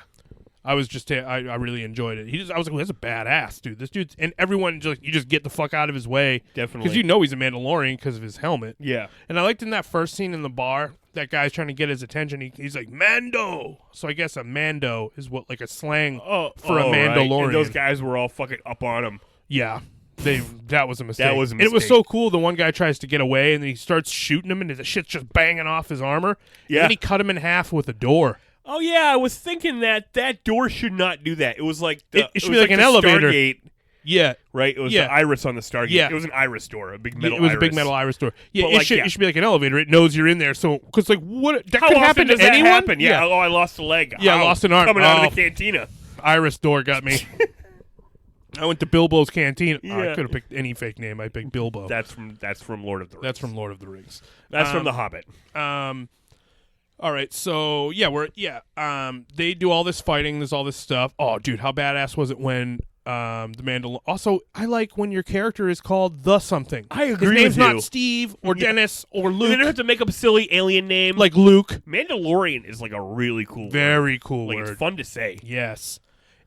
I really enjoyed it. I was like, well, that's a badass dude. This dude's, and everyone you just get the fuck out of his way. Definitely. Because he's a Mandalorian because of his helmet. Yeah. And I liked in that first scene in the bar, that guy's trying to get his attention. He's like, Mando. So I guess a Mando is a slang for a Mandalorian. Right. And those guys were all fucking up on him. Yeah. That was a mistake. That was a And it was mistake. so cool. The one guy tries to get away, and then he starts shooting him, and the shit's just banging off his armor. Yeah. And then he cut him in half with a door. Oh yeah, I was thinking that door should not do that. It was like It should be like an elevator. Stargate, Yeah. right? It was the iris on the Stargate. Yeah. It was an iris door, a big metal It was iris. a big metal iris door. Yeah, But it should be like an elevator. It knows you're in there. So, because what that How could often happen does to that anyone. happen? Yeah. Oh, I lost a leg. Yeah, I How? lost an arm. Coming out of Oh. the cantina. Iris door got me. I went to Bilbo's canteen. Yeah. Oh, I could have picked any fake name. I picked Bilbo. That's from Lord of the Rings. That's from Lord of the Rings. That's from The Hobbit. All right, so they do all this fighting. There's all this stuff. Oh, dude, how badass was it when the Mandalorian? Also, I like when your character is called the something. I agree His name's with you. not Steve or Dennis or They don't Luke. have to make up a silly alien name. Like Luke. Mandalorian is like a really cool Very word. cool Like word. it's fun to say. Yes,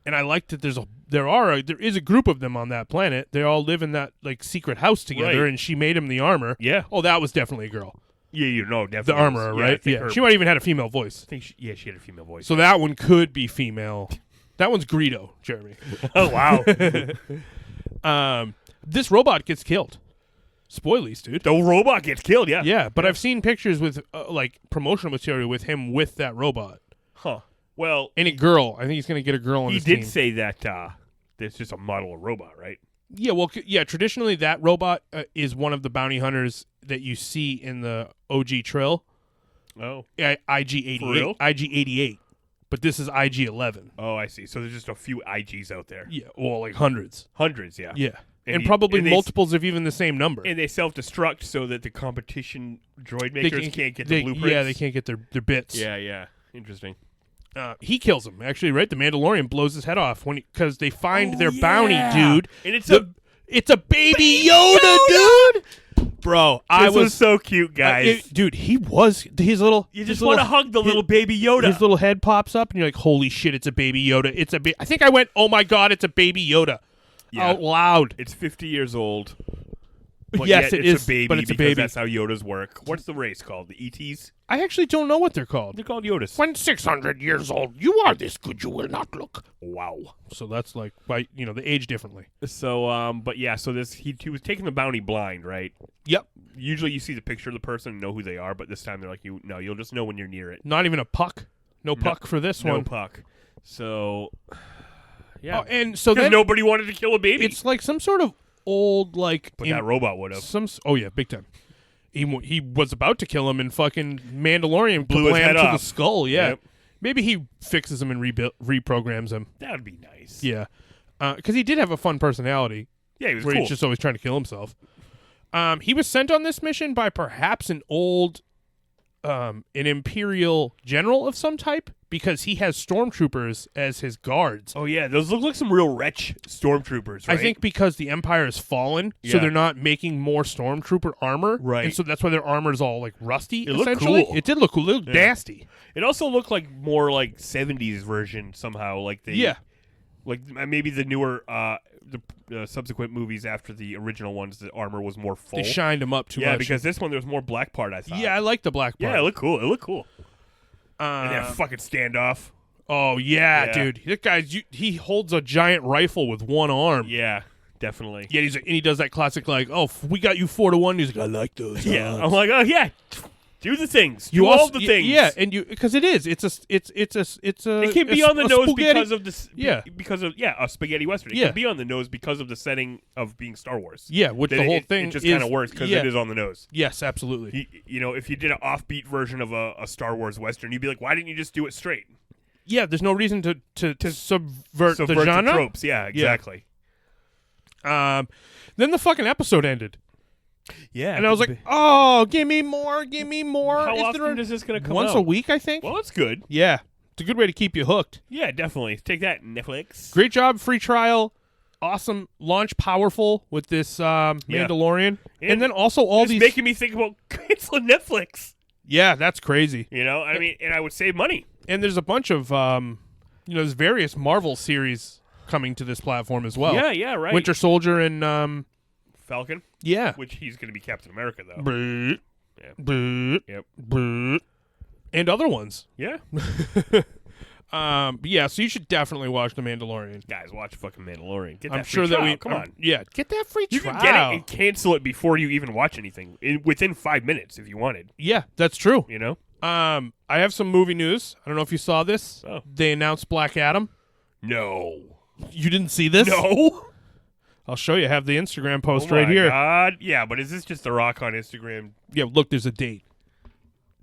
and I like that. There is a group of them on that planet. They all live in that secret house together, Right. and she made him the armor. Yeah. Oh, that was definitely a girl. Yeah, definitely. The armorer, I right? think Yeah. her- She might even had a female voice. I think she had a female voice. So that one could be female. That one's Greedo, Jeremy. Oh wow. This robot gets killed. Spoilies, dude. The robot gets killed. Yeah. Yeah, but I've seen pictures with promotional material with him with that robot. Huh. Well, And a girl. I think he's gonna get a girl on he his did team. say that it's just a model of robot, right? Yeah, well, traditionally that robot is one of the bounty hunters that you see in the OG Trill. Oh. IG-88. For real? IG-88. But this is IG-11. Oh, I see. So there's just a few IGs out there. Yeah, well, hundreds. Hundreds, yeah. Yeah. And he- probably and they- multiples of even the same number. And they self-destruct so that the competition droid makers can't get the blueprints. Yeah, they can't get their bits. Yeah. Interesting. He kills him, actually, right? The Mandalorian blows his head off because they find their yeah. bounty dude. And it's a baby Yoda, dude! Bro, This was so cute, guys. dude, he was his little. You just want to hug the little baby Yoda. His little head pops up, and you're like, "Holy shit, it's a baby Yoda!" I think I went, "Oh my god, it's a baby Yoda!" Out loud. It's 50 years old. But yes, yet it is. A baby but it's a because baby. that's how Yodas work. What's the race called? The ETs? I actually don't know what they're called. They're called Yodas. When 600 years old, you are this good, you will not look. Wow. So that's like, they age differently. So, but yeah, so he was taking the bounty blind, right? Yep. Usually you see the picture of the person and know who they are, but this time they're like, you'll just know when you're near it. Not even a puck. No puck for this one. No puck. So, yeah. Oh, and so because then nobody wanted to kill a baby. it's like some sort of old, like... But that robot would have. Oh, yeah, big time. He was about to kill him, and fucking Mandalorian Blew his head to off. the skull, yeah. Yep. Maybe he fixes him and reprograms him. That would be nice. Yeah. Because he did have a fun personality. Yeah, he was where cool. he's just always trying to kill himself. He was sent on this mission by perhaps an old... an Imperial general of some type, because he has stormtroopers as his guards. Oh, yeah. Those look like some real wretch stormtroopers, right? I think because the Empire has fallen, so Yeah. they're not making more stormtrooper armor. Right. And so that's why their armor is all, like, rusty, It looked essentially. cool. It did look cool. It looked Yeah. nasty. It also looked like more like 70s version somehow. Like Like maybe the newer, the subsequent movies after the original ones, the armor was more full. They shined him up too much. Yeah, because this one, there's more black part, I thought. Yeah, I like the black part. Yeah, it looked cool. It looked cool. And that fucking standoff. Oh, yeah, Yeah. dude. That guy's, he holds a giant rifle with one arm. Yeah, definitely. Yeah, and he does that classic, like, "Oh, we got you 4-1. He's like, "I like those." Yeah, I'm like, oh, yeah. Do the things. You Do all the things. Yeah, and because it is. It's a. It can be on the nose spaghetti. because of this. Yeah. Because of a spaghetti western. It Yeah. can be on the nose because of the setting of being Star Wars. Yeah, which Then the whole it, thing it just is kind of works because it is on the nose. Yes, absolutely. If you did an offbeat version of a Star Wars western, you'd be like, why didn't you just do it straight? Yeah, there's no reason to subvert the Subvert genre. the tropes. Yeah, exactly. Then the fucking episode ended, Yeah, and I was like, "Oh, give me more, give me more." how Is often there is this going to come once out? a week? I think. Well, that's good. Yeah, it's a good way to keep you hooked. Yeah, definitely. Take that, Netflix. Great job, free trial. Awesome launch, powerful with this Mandalorian, and then also all It's these. making me think about canceling Netflix. Yeah, that's crazy. I mean, and I would save money. And there's a bunch of there's various Marvel series coming to this platform as well. Yeah, right. Winter Soldier and Falcon, yeah. which he's going to be Captain America, though. Brrr. Yeah. Brrr. Yep. Brrr. And other ones. Yeah. But yeah, so you should definitely watch The Mandalorian. Guys, watch fucking Mandalorian. Get that I'm free sure that trial. we Come on. Yeah, get that free You trial. can get it and cancel it before you even watch anything within 5 minutes if you wanted. Yeah, that's true. You know? I have some movie news. I don't know if you saw this. Oh. They announced Black Adam. No. You didn't see this? No. I'll show you. I have the Instagram post Oh right my here. God. Yeah, but is this just The Rock on Instagram? Yeah, look, there's a date.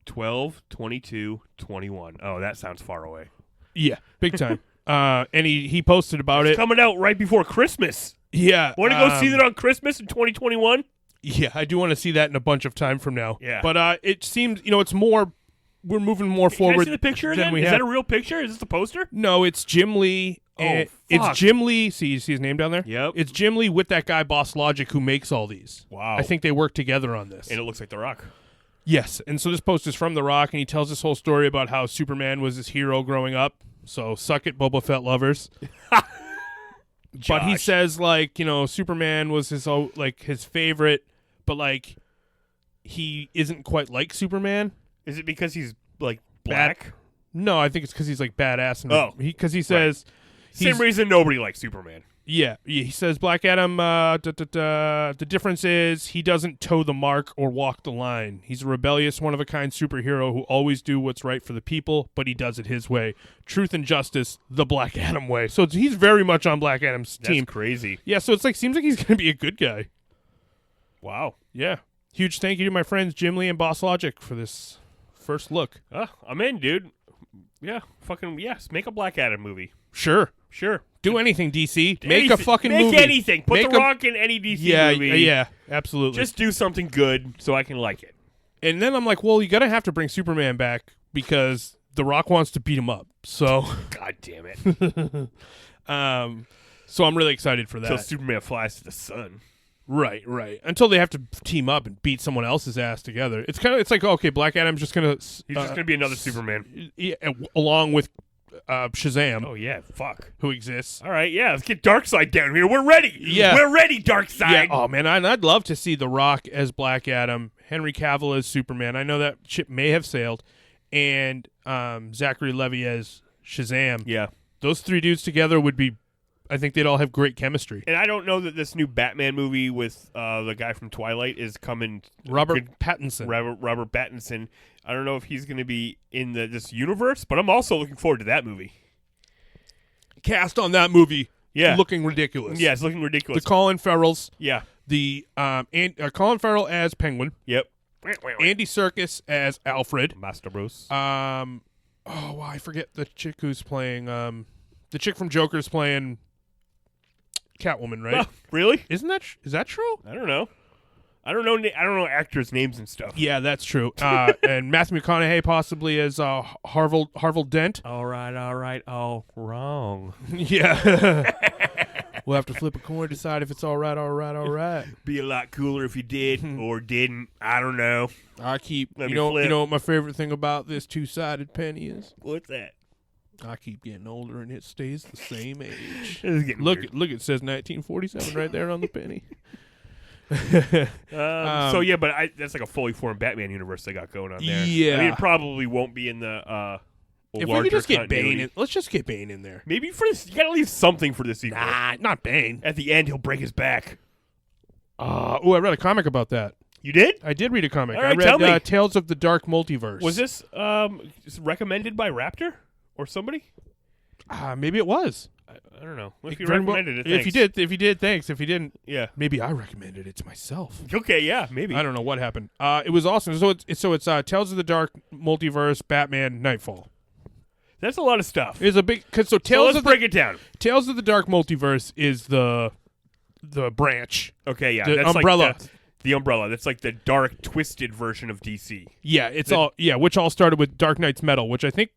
12/22/21. Oh, that sounds far away. Yeah, big time. And he posted about It's it. coming out right before Christmas. Yeah. Want to go see that on Christmas in 2021? Yeah, I do want to see that in a bunch of time from now. Yeah. But it seems, it's more, we're moving more Can I forward see the picture than again? we Is have. that a real picture? Is this the poster? No, it's Jim Lee. Oh, and fuck. It's Jim Lee. See his name down there? Yep. It's Jim Lee with that guy, Boss Logic, who makes all these. Wow. I think they work together on this. And it looks like The Rock. Yes. And so this post is from The Rock, and he tells this whole story about how Superman was his hero growing up. So suck it, Boba Fett lovers. But he Josh. says, Superman was his favorite, but, he isn't quite like Superman. Is it because he's, black? No, I think it's because he's, badass. Oh. Because he says... Same reason nobody likes Superman. Yeah, he says Black Adam, the difference is he doesn't toe the mark or walk the line. He's a rebellious, one-of-a-kind superhero who always do what's right for the people, but he does it his way. Truth and justice, the Black Adam way. So he's very much on Black Adam's team. That's crazy. Yeah, so seems like he's going to be a good guy. Wow. Yeah. Huge thank you to my friends Jim Lee and Boss Logic for this first look. I'm in, dude. Yeah, fucking yes. Make a Black Adam movie. Sure. Sure. Do anything, DC. Make Anything. a fucking movie. Make anything. Put Make The Rock in any DC movie. Yeah, absolutely. Just do something good so I can like it. And then I'm like, well, you got to have to bring Superman back because The Rock wants to beat him up. So, God damn it. so I'm really excited for that. Until Superman flies to the sun. Right. Until they have to team up and beat someone else's ass together. It's like, okay, Black Adam's just gonna He's just gonna be another Superman. Yeah, along with Shazam. Oh yeah, fuck. Who exists? All right, yeah, let's get Darkseid down here. We're ready. Yeah, we're ready, Darkseid. Yeah. Oh man, I'd love to see The Rock as Black Adam, Henry Cavill as Superman. I know that ship may have sailed, and Zachary Levi as Shazam. Yeah, those three dudes together would be. I think they'd all have great chemistry. And I don't know that this new Batman movie with the guy from Twilight is coming. Robert Pattinson. Robert Pattinson. I don't know if he's going to be in this universe, but I'm also looking forward to that movie. Cast on that movie. Yeah. Looking ridiculous. Yeah, it's looking ridiculous. The Colin Farrells. Yeah. The Colin Farrell as Penguin. Yep. Andy Serkis as Alfred. Master Bruce. I forget the chick who's playing. The chick from Joker's playing Catwoman, right? Really? Is that true? I don't know. I don't know actors' names and stuff. Yeah, that's true. And Matthew McConaughey possibly as Harville Dent. All right. All wrong. Yeah. We'll have to flip a coin, decide if it's all right. Be a lot cooler if you did or didn't. I don't know. You know what my favorite thing about this two-sided penny is? What's that? I keep getting older and it stays the same age. Look, it says 1947 right there on the penny. So yeah, but that's like a fully formed Batman universe they got going on there. Yeah, I mean, it probably won't be in the. If we could just get Bane in, let's just get Bane in there. Maybe for this, you gotta leave something for this sequel. Nah, not Bane. At the end, he'll break his back. I read a comic about that. You did? I did read a comic. All right, I read tell me. Tales of the Dark Multiverse. Was this recommended by Raptor or somebody? Maybe it was. I don't know. If you recommended it, thanks. If you did, thanks. If you didn't, yeah, maybe I recommended it to myself. Okay, yeah, maybe. I don't know what happened. It was awesome. So it's Tales of the Dark Multiverse, Batman, Nightfall. That's a lot of stuff. It's a big let's break it down. Tales of the Dark Multiverse is the branch. Okay, yeah, the that's umbrella. Like the umbrella. That's like the dark, twisted version of DC. Yeah, which all started with Dark Knight's Metal, which I think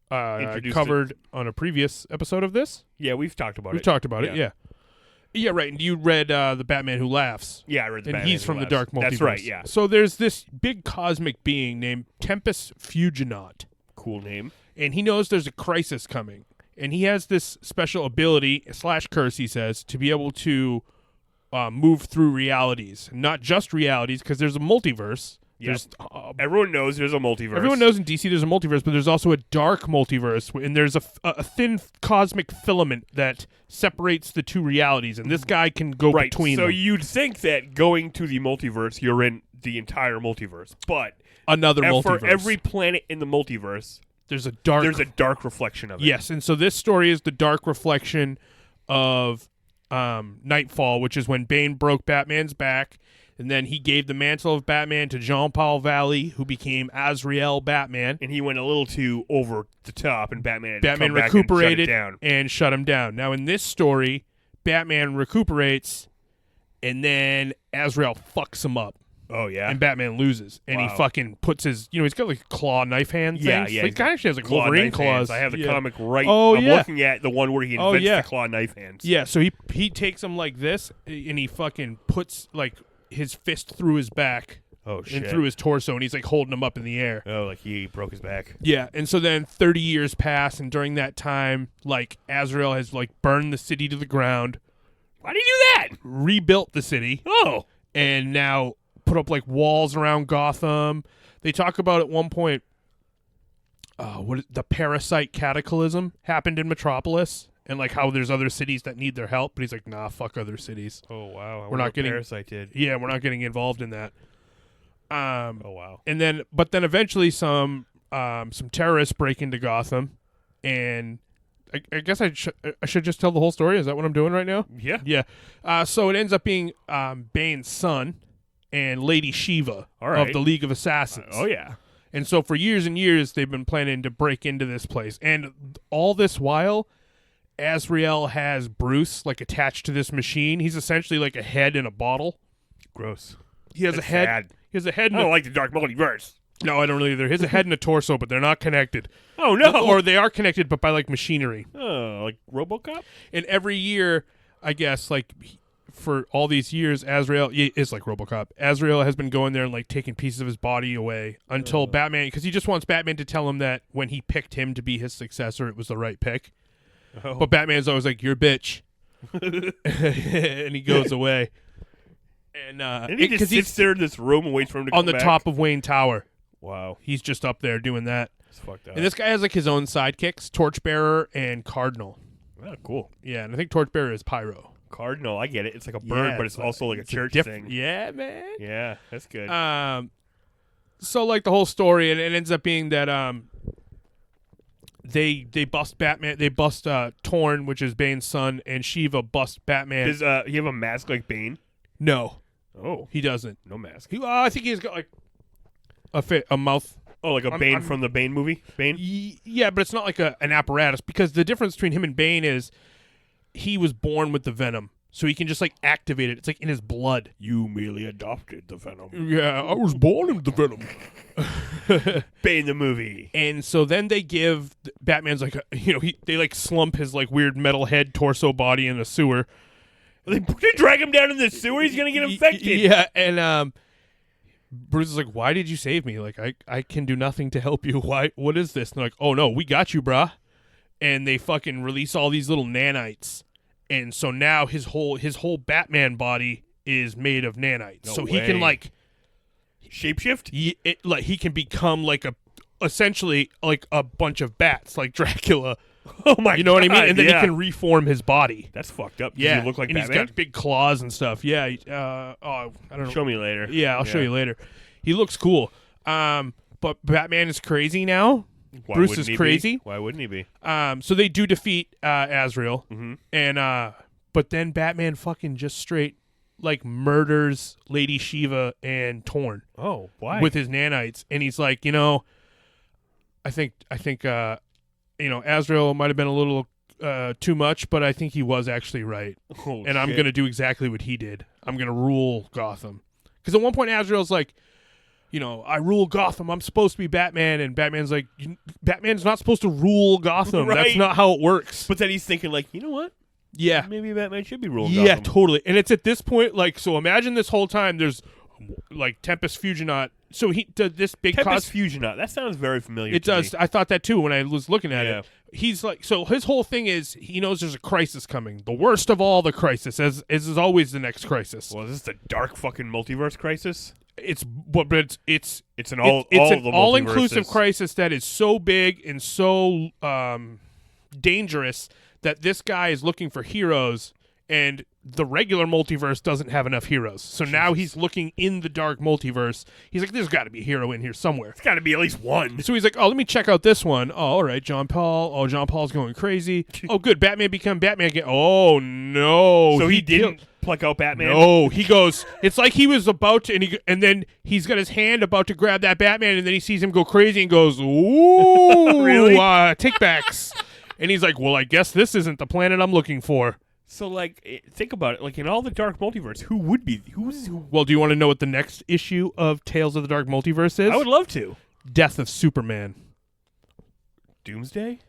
covered on a previous episode of this. Yeah, we've talked about it. We've talked about it, yeah. Yeah, right. And you read The Batman Who Laughs. Yeah, I read The Batman And he's from the Dark Multiverse. That's right, yeah. So there's this big cosmic being named Tempest Fuginaut. Cool name. And he knows there's a crisis coming. And he has this special ability, / curse, he says, to be able to move through realities. Not just realities, because there's a multiverse. Yep. Everyone knows there's a multiverse. Everyone knows in DC there's a multiverse, but there's also a dark multiverse, and there's a thin cosmic filament that separates the two realities, and this guy can go between them. So you'd think that going to the multiverse, you're in the entire multiverse, but another multiverse. For every planet in the multiverse, there's a dark reflection of it. Yes, and so this story is the dark reflection of Nightfall, which is when Bane broke Batman's back. And then he gave the mantle of Batman to Jean-Paul Valley, who became Azrael Batman. And he went a little too over the top, and Batman recuperated and shut him down. Now, in this story, Batman recuperates, and then Azrael fucks him up. Oh, yeah? And Batman loses. And he fucking puts his... he's got like claw knife hand things. Yeah. He kind of actually has like Wolverine claws. I have the comic right... I'm looking at the one where he invents the claw knife hands. Yeah, so he takes them like this, and he fucking puts like... his fist through his back and through his torso, and he's like holding him up in the air. Oh, like he broke his back. Yeah, and so then 30 years pass, and during that time, like Azrael has like burned the city to the ground. Why did he do that? Rebuilt the city. Oh, and now put up like walls around Gotham. They talk about at one point, the parasite cataclysm happened in Metropolis. And like how there's other cities that need their help, but he's like, nah, fuck other cities. Oh wow, we're not getting Parasite did. Yeah, we're not getting involved in that. Oh wow. And then, but then eventually some terrorists break into Gotham, and I guess I should just tell the whole story. Is that what I'm doing right now? Yeah. Yeah. So it ends up being Bane's son and Lady Shiva of the League of Assassins. Oh yeah. And so for years and years they've been planning to break into this place, and all this while, Azrael has Bruce like attached to this machine. He's essentially like a head in a bottle. Gross. He has a head. Sad. He has a head. I don't like the Dark Multiverse. No, I don't really either. He has a head and a torso, but they're not connected. Oh no! Or they are connected, but by like machinery. Oh, like RoboCop. And every year, I guess, like for all these years, Azrael is like RoboCop. Azrael has been going there and like taking pieces of his body away until Batman, because he just wants Batman to tell him that when he picked him to be his successor, it was the right pick. Oh. But Batman's always like, "You're a bitch," and he goes away. And he just sits there in this room and waits for him to come on the back? top of Wayne Tower. Wow, he's just up there doing that. It's fucked up. And this guy has like his own sidekicks: Torchbearer and Cardinal. Oh, cool. Yeah, and I think Torchbearer is Pyro. Cardinal, I get it. It's like a bird, but it's also like a church thing. Yeah, man. Yeah, that's good. So like the whole story, and it ends up being that they bust Batman. They bust Torn, which is Bane's son, and Shiva bust Batman. Does he have a mask like Bane? No. Oh, he doesn't. No mask. I think he's got like a mouth. Oh, like a Bane from the Bane movie? Bane? Yeah, but it's not like an apparatus, because the difference between him and Bane is he was born with the venom, so he can just like activate it. It's like in his blood. You merely adopted the venom. Yeah, I was born with the venom. Bane the movie. And so then they give Batman's like, they like slump his like weird metal head torso body in the sewer. They drag him down in the sewer. He's gonna get infected. Yeah, and Bruce is like, "Why did you save me? Like, I can do nothing to help you. Why? What is this?" And they're like, "Oh no, we got you, brah." And they fucking release all these little nanites, and so now his whole Batman body is made of nanites. No so way. he can like shapeshift. He can become like essentially like a bunch of bats, like Dracula. Oh my! You know what I mean? And then he can reform his body. That's fucked up. Yeah, Does he look like and Batman? He's got big claws and stuff. Yeah. I don't know. Show me later. Yeah, I'll show you later. He looks cool. But Batman is crazy now. Why Bruce wouldn't is he crazy. Be? Why wouldn't he be? So they do defeat Azrael, mm-hmm. But then Batman fucking just straight like murders Lady Shiva and Torn. Oh, why? With his nanites, and he's like, I think Azrael might have been a little too much, but I think he was actually right. Oh, and I'm gonna do exactly what he did. I'm gonna rule Gotham. Because at one point Azrael's like, I rule Gotham. I'm supposed to be Batman. And Batman's like, Batman's not supposed to rule Gotham. Right. That's not how it works. But then he's thinking like, you know what? Yeah. Maybe Batman should be ruling Yeah, Gotham. totally. And it's at this point, like, so imagine this whole time there's like Tempest Fusionaut. So he did this big Tempest Fusionaut. That sounds very familiar. It does. Me. I thought that too when I was looking at it. He's like, so his whole thing is he knows there's a crisis coming, the worst of all the crisis, as is always the next crisis. Well, is this the dark fucking multiverse crisis? It's an all-inclusive crisis that is so big and so dangerous that this guy is looking for heroes, and the regular multiverse doesn't have enough heroes. So now he's looking in the dark multiverse. He's like, there's got to be a hero in here somewhere. It's got to be at least one. So he's like, oh, let me check out this one. Oh, all right, John Paul. Oh, John Paul's going crazy. Oh, good, Batman become Batman again. Oh, no. So he didn't pluck out Batman? No, he goes, it's like he was about to, and then he's got his hand about to grab that Batman, and then he sees him go crazy and goes, ooh, really? Take backs. And he's like, well, I guess this isn't the planet I'm looking for. So, like, think about it. Like, in all the Dark Multiverse, who would be? Who's? Well, do you want to know what the next issue of Tales of the Dark Multiverse is? I would love to. Death of Superman. Doomsday?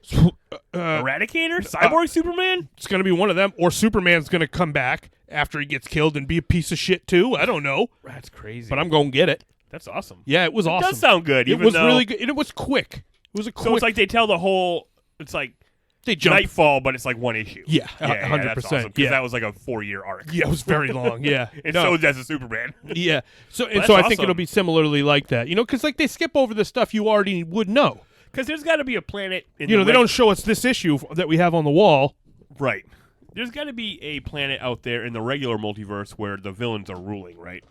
Eradicator? Cyborg Superman? It's going to be one of them. Or Superman's going to come back after he gets killed and be a piece of shit, too. I don't know. That's crazy. But I'm going to get it. That's awesome. Yeah, it was awesome. It does sound good. It was really good. And it was quick. It was a quick. So it's like they tell the whole... It's like... They jump. Nightfall, but it's like one issue. Yeah, 100%. That's awesome, because that was like a 4-year arc. Yeah, it was very long. Yeah, and so does a Superman. Yeah, so I think it'll be similarly like that. Because like they skip over the stuff you already would know. Because there's got to be a planet. They don't show us this issue that we have on the wall. Right. There's got to be a planet out there in the regular multiverse where the villains are ruling, right?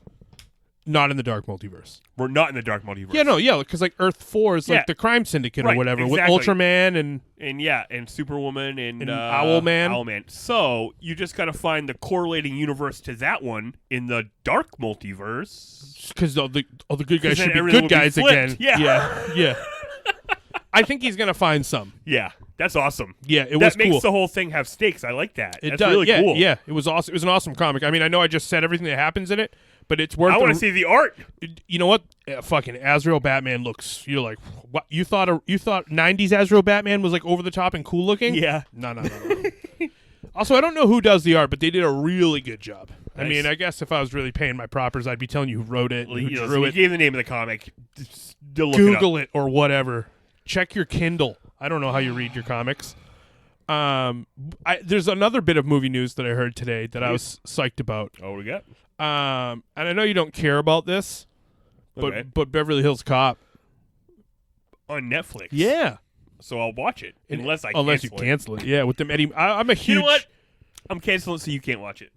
Not in the Dark Multiverse. We're not in the Dark Multiverse. Yeah, because like Earth 4 is like the crime syndicate or whatever, exactly. with Ultraman and Superwoman and Owlman. Owlman. So you just got to find the correlating universe to that one in the Dark Multiverse. Because all the good guys should be good guys again. Yeah. I think he's gonna find some. Yeah, that's awesome. Yeah, it was cool. That makes the whole thing have stakes. I like that. It that's does. Really cool. Yeah, it was awesome. It was an awesome comic. I mean, I know I just said everything that happens in it, but it's worth. I want to see the art. You know what? Fucking Azrael Batman looks. You're like, what? You thought 90s Azrael Batman was like over the top and cool looking? Yeah. No. Also, I don't know who does the art, but they did a really good job. I mean, I guess if I was really paying my propers, I'd be telling you who wrote it, who So drew you it. gave the name of the comic. Still look Google it or whatever. Check your Kindle. I don't know how you read your comics. There's another bit of movie news that I heard today that I was psyched about. Oh, we got? And I know you don't care about this, Okay. but Beverly Hills Cop. On Netflix. Yeah. So I'll watch it. Unless you cancel it. Yeah, with them Eddie. I'm a huge. You know what? I'm canceling so you can't watch it.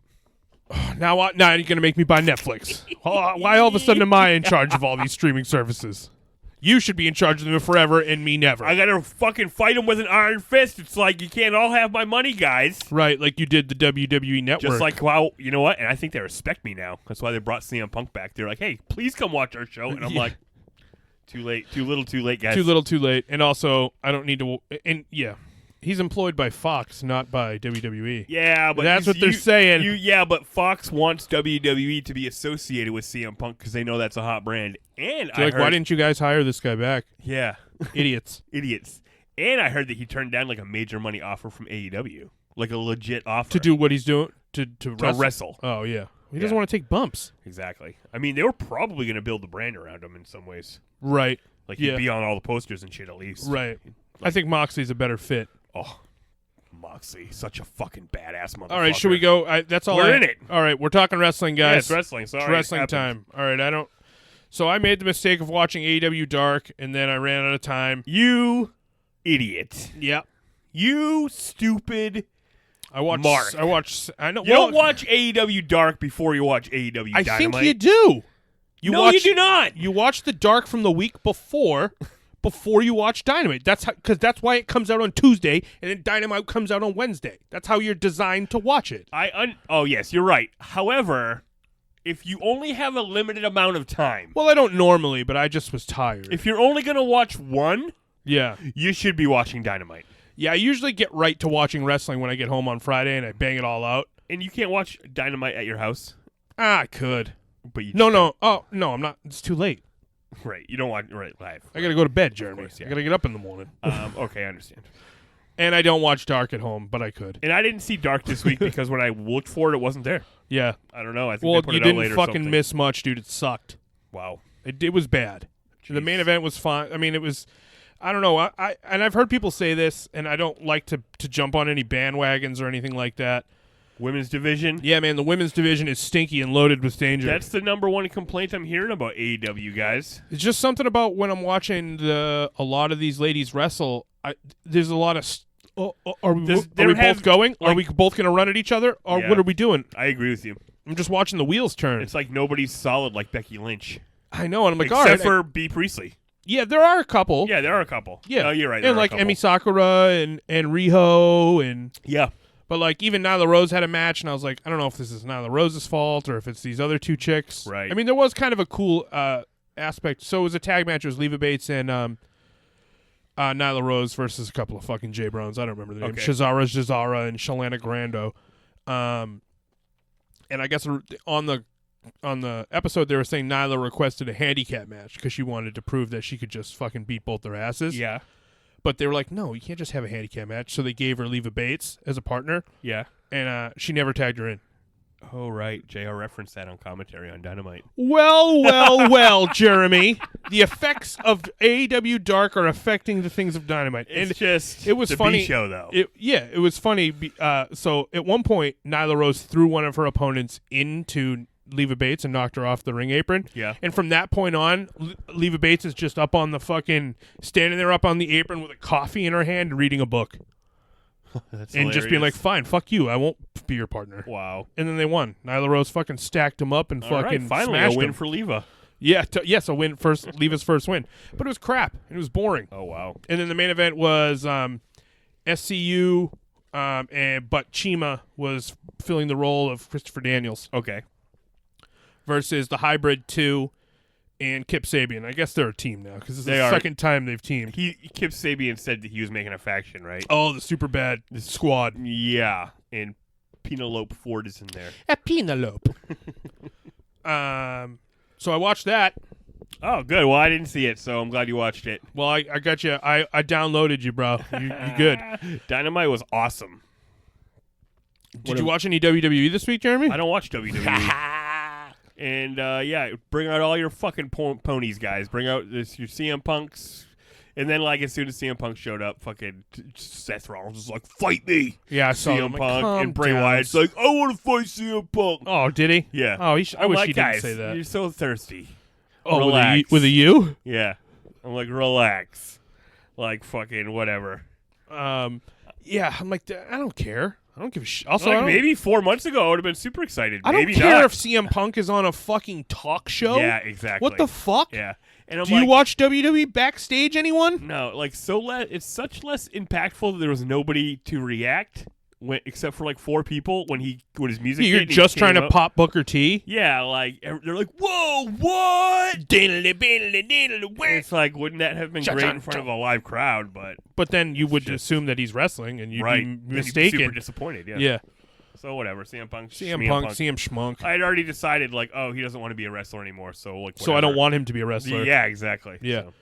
Now you're going to make me buy Netflix. Why all of a sudden am I in charge of all these streaming services? You should be in charge of them forever and me never. I got to fucking fight him with an iron fist. It's like, you can't all have my money, guys. Right, like you did the WWE Network. Just like, wow, you know what? And I think they respect me now. That's why they brought CM Punk back. They're like, hey, please come watch our show. And I'm like, too late. Too little, too late, guys. Too little, too late. And also, I don't need to. And yeah, he's employed by Fox, not by WWE. Yeah, but that's what they're saying. Yeah, but Fox wants WWE to be associated with CM Punk because they know that's a hot brand. And I heard, why didn't you guys hire this guy back? Yeah, Idiots. And I heard that he turned down like a major money offer from AEW, like a legit offer to do what he's doing to wrestle. Oh yeah, he doesn't want to take bumps. Exactly. I mean, they were probably going to build the brand around him in some ways. Right. Like he'd be on all the posters and shit at least. Right. I think Moxley's a better fit. Oh, Moxley, such a fucking badass motherfucker. All right, should we go? That's all. We're in it. All right, we're talking wrestling, guys. Yeah, it's wrestling. Sorry, it's wrestling time. All right, So I made the mistake of watching AEW Dark, and then I ran out of time. You idiot. Yep. You stupid. I watched. Mark. I know. You don't watch AEW Dark before you watch AEW Dynamite. I think you do. You do not. You watch the Dark from the week before you watch Dynamite. That's because that's why it comes out on Tuesday, and then Dynamite comes out on Wednesday. That's how you're designed to watch it. Oh yes, you're right. However, if you only have a limited amount of time, well, I don't normally, but I just was tired. If you're only gonna watch one, yeah, you should be watching Dynamite. Yeah, I usually get right to watching wrestling when I get home on Friday, and I bang it all out. And you can't watch Dynamite at your house. I could. But you no. Oh, no, I'm not. It's too late. Right. You don't want live. I got to go to bed, Jeremy. Course, yeah. I got to get up in the morning. Okay, I understand. And I don't watch Dark at home, but I could. And I didn't see Dark this week because when I looked for it, it wasn't there. Yeah. I don't know. I think they put it out later. Well, you didn't fucking miss much, dude. It sucked. Wow. It was bad. Jeez. The main event was fine. I mean, it was... I don't know. And I've heard people say this, and I don't like to jump on any bandwagons or anything like that. Women's division? Yeah, man, the women's division is stinky and loaded with danger. That's the number one complaint I'm hearing about AEW, guys. It's just something about when I'm watching a lot of these ladies wrestle, there's a lot of... Are we both going? Are we both going to run at each other? Or what are we doing? I agree with you. I'm just watching the wheels turn. It's like nobody's solid like Becky Lynch. I know, and I'm like, all right. Except for B. Priestley. Yeah, there are a couple. Yeah, there are a couple. Yeah. Oh, you're right. And like Emi Sakura and Riho and... Yeah. But like even Nyla Rose had a match, and I was like, I don't know if this is Nyla Rose's fault or if it's these other two chicks. Right. I mean, there was kind of a cool aspect. So it was a tag match. It was Leva Bates and Nyla Rose versus a couple of fucking J-Browns. I don't remember the name. Okay. Shazara and Shalana Grando. And I guess on the episode they were saying Nyla requested a handicap match because she wanted to prove that she could just fucking beat both their asses. Yeah. But they were like, no, you can't just have a handicap match. So they gave her Leva Bates as a partner. Yeah. And she never tagged her in. Oh, right. JR referenced that on commentary on Dynamite. Well, Jeremy. The effects of AEW Dark are affecting the things of Dynamite. It was funny. B show, though. It was funny. So at one point, Nyla Rose threw one of her opponents into Leva Bates and knocked her off the ring apron. Yeah. And from that point on, Leva Bates is just up on the fucking, standing there up on the apron with a coffee in her hand reading a book. That's and hilarious. just being like, fine, fuck you. I won't be your partner. Wow. And then they won. Nyla Rose fucking stacked him up and fucking finally smashed a win him. for Leva. Yeah, yes, a win first. Leva's first win. But it was crap. It was boring. Oh, wow. And then the main event was SCU, but Chima was filling the role of Christopher Daniels. Okay. Versus the Hybrid 2 and Kip Sabian. I guess they're a team now because this is the second time they've teamed. Kip Sabian said that he was making a faction, right? Oh, the super bad squad. Yeah, and Penelope Ford is in there. A Penelope. So I watched that. Oh, good. Well, I didn't see it, so I'm glad you watched it. Well, I got you. I downloaded you, bro. You good. Dynamite was awesome. Did you watch any WWE this week, Jeremy? I don't watch WWE. And bring out all your fucking ponies, guys. Bring out your CM Punks. And then, like, as soon as CM Punk showed up, fucking Seth Rollins was like, "Fight me!" Yeah, I saw CM him. Punk and Bray Wyatt's like, "I want to fight CM Punk." Oh, did he? Yeah. Oh, I wish he guys, didn't say that. You're so thirsty. Oh, relax. with a U? Yeah. I'm like, relax. Like, fucking whatever. Yeah, I'm like, I don't care. I don't give a shit. Also, Like, maybe 4 months ago, I would have been super excited. I don't maybe care not. if CM Punk is on a fucking talk show. Yeah, exactly. What the fuck? Yeah. And I'm Do like, you watch WWE backstage, anyone? No, like, it's such less impactful that there was nobody to react except for like 4 people when his music You're hit and just he trying came to up. pop Booker T? Yeah, like, they're like, "Whoa, what?" It's like, wouldn't that have been great in front of a live crowd? But then you would assume that he's wrestling, and you'd right, be Then you'd be mistaken. super disappointed. Yeah. Yeah. So whatever, CM Punk. CM Punk, CM Schmunk. I had already decided, like, oh, he doesn't want to be a wrestler anymore. So like, So I don't want him to be a wrestler. Yeah, exactly. Yeah. So.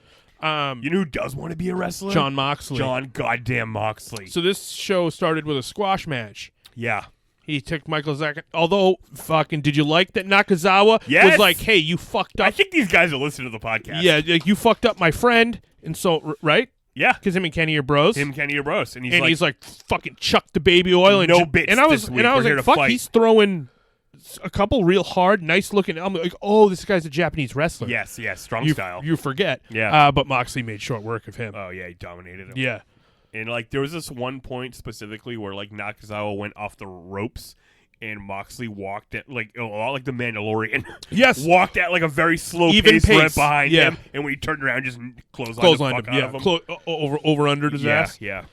You know who does want to be a wrestler? John Moxley. John goddamn Moxley. So this show started with a squash match. Yeah. He took Michael Zack. Although, fucking, did you like that Nakazawa Yes. was like, "Hey, you fucked up." I think these guys will listen to the podcast. Yeah, like, you fucked up my friend, and so right? Yeah. Because him and Kenny are bros. Kenny or Bros. And he's like, fucking chuck the baby oil and No bits And I was this week. and I was We're here like, to fuck, fight. he's throwing a couple real hard, nice looking. I'm like, oh, this guy's a Japanese wrestler. Yes, strong you, style. You forget. Yeah. But Moxley made short work of him. Oh yeah, he dominated him. Yeah. And like there was this one point specifically where like Nakazawa went off the ropes and Moxley walked at like a lot like the Mandalorian. Yes. Walked at like a very slow Even pace right pace. behind Yeah. him, and when he turned around, just clotheslined the fuck him. out of him. Over under his ass. Yeah.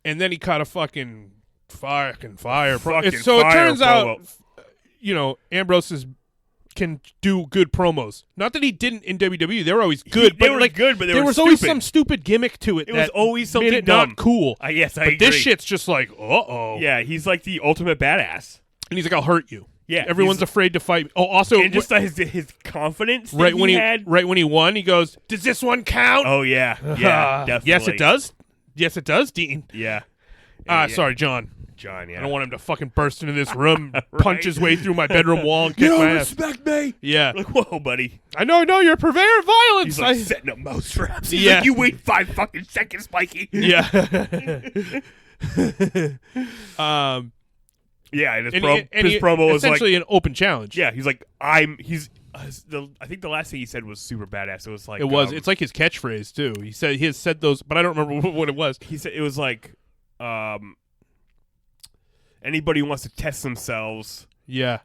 And then he caught a fucking fire. Fucking So it fire turns promo. out, Ambrose can do good promos. Not that he didn't in WWE; they were always good. They but were like good, but there were was always stupid. some stupid gimmick to it. It was always something made it dumb. not cool. Yes, I but agree. this shit's just like, Yeah, he's like the ultimate badass. and he's like, "I'll hurt you." Yeah, everyone's afraid to fight. Oh, also, And just his confidence that right when he had. right when he won, he goes, "Does this one count?" Oh yeah, definitely. Yes, it does. Yes, it does, Dean. Yeah. Sorry, John. John, yeah. I don't want him to fucking burst into this room, punch his way through my bedroom wall, and kick my ass. respect me. Yeah. Like, whoa, buddy. I know, you're a purveyor of violence. He's like setting up mouse traps. He's Yeah. like, you wait 5 fucking seconds, Mikey. Yeah. Yeah, and his And promo was like, essentially an open challenge. yeah, he's like, I think the last thing he said was super badass. It was like, It was. It's like his catchphrase too. He has said those, but I don't remember what it was. he said it was like, anybody who wants to test themselves, Yeah.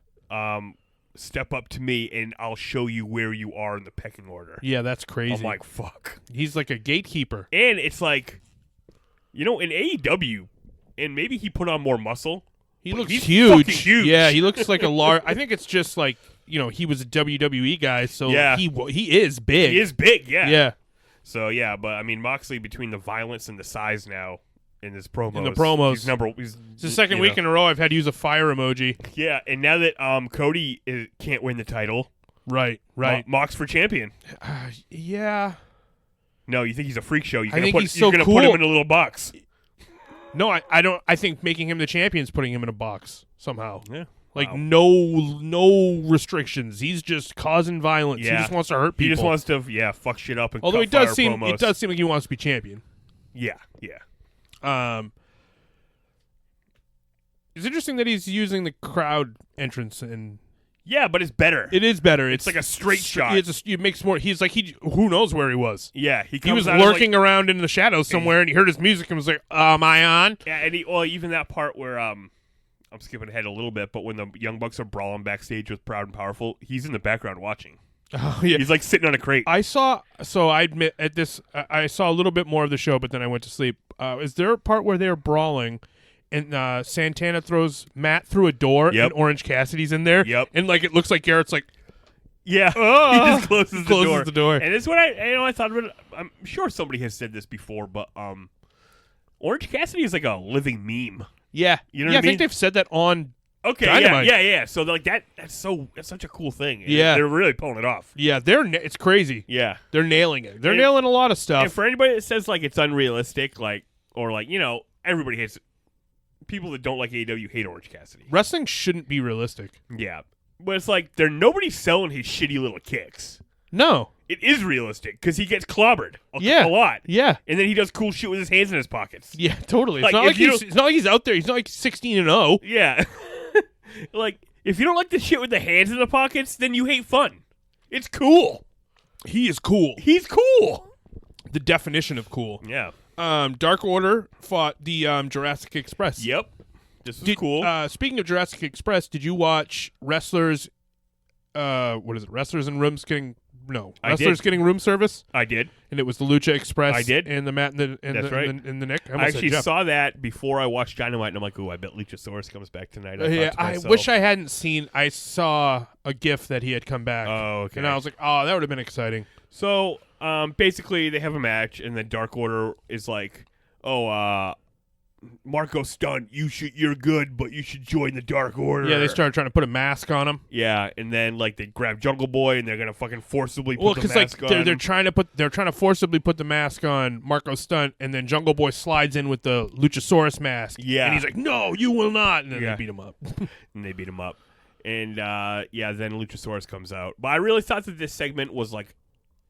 step up to me and I'll show you where you are in the pecking order. Yeah, that's crazy. I'm like, fuck. He's like a gatekeeper. And it's like, in AEW, and maybe he put on more muscle. He looks he's huge. fucking huge. Yeah, he looks like a large. I think it's just like he was a WWE guy, so Yeah. he is big. He is big, yeah. Yeah. So yeah, but I mean Moxley, between the violence and the size now in his promos, he's It's the second week in a row I've had to use a fire emoji. Yeah, and now that Cody can't win the title, Right. Mox for champion. Yeah. No, you think he's a freak show? You're I gonna think put, he's so you're gonna cool. put him in a little box. No, I don't. I think making him the champion is putting him in a box somehow. Yeah. Like Wow. no restrictions. He's just causing violence. Yeah. He just wants to hurt people. He just wants to fuck shit up and Although cut it does fire seem promos. like he wants to be champion. Yeah. It's interesting that he's using the crowd entrance, and Yeah, but it's better. it is better. It's like a straight shot. It makes more. He's like who knows where he was. Yeah, he He was comes out lurking around in the shadows somewhere, and he heard his music and was like, "Am I on?" Yeah, and even that part where I'm skipping ahead a little bit, but when the Young Bucks are brawling backstage with Proud and Powerful, he's in the background watching. Oh yeah. He's like sitting on a crate. I admit at this, I saw a little bit more of the show, but then I went to sleep. Is there a part where they're brawling, and Santana throws Matt through a door, Yep. and Orange Cassidy's in there? Yep. And like it looks like Garrett's like, Yeah, "Ah." he just closes the door. And it's what I thought of it. I'm sure somebody has said this before, but Orange Cassidy is like a living meme. Yeah, You know yeah. what I I think mean? they've said that on. Okay, Dynamite. yeah. So like that's such a cool thing. Yeah. They're really pulling it off. Yeah, it's crazy. Yeah. They're nailing it. They're And- nailing a lot of And stuff. for anybody that says like it's unrealistic, like or like everybody hates people that don't like AEW hate Orange Cassidy. Wrestling shouldn't be realistic. Yeah. But it's like, nobody's selling his shitty little kicks. No. It is realistic because he gets clobbered a lot. Yeah. And then he does cool shit with his hands in his pockets. Yeah, totally. Like, It's not like he's out there. He's not like 16-0. Yeah. Like, if you don't like the shit with the hands in the pockets, then you hate fun. It's cool. He is cool. He's cool. The definition of cool. Yeah. Dark Order fought the Jurassic Express. Yep. This was cool. Speaking of Jurassic Express, did you watch Wrestlers? What is it? Wrestlers getting room service. I did, and it was the Lucha Express. I did, and the Matt and the Nick. I actually saw that before I watched Dynamite, and I'm like, "Oh, I bet Luchasaurus comes back tonight." I wish I hadn't seen. I saw a GIF that he had come back. Oh, okay. And I was like, "Oh, that would have been exciting." So, basically, they have a match, and then Dark Order is like, "Oh, Marco Stunt, you're good, but you should join the Dark Order." Yeah, they started trying to put a mask on him. Yeah, and then like they grab Jungle Boy and they're gonna fucking forcibly put the mask on. They're trying to forcibly put the mask on Marco Stunt, and then Jungle Boy slides in with the Luchasaurus mask. Yeah, and he's like, "No, you will not," and then they beat him up. And then Luchasaurus comes out. But I really thought that this segment was like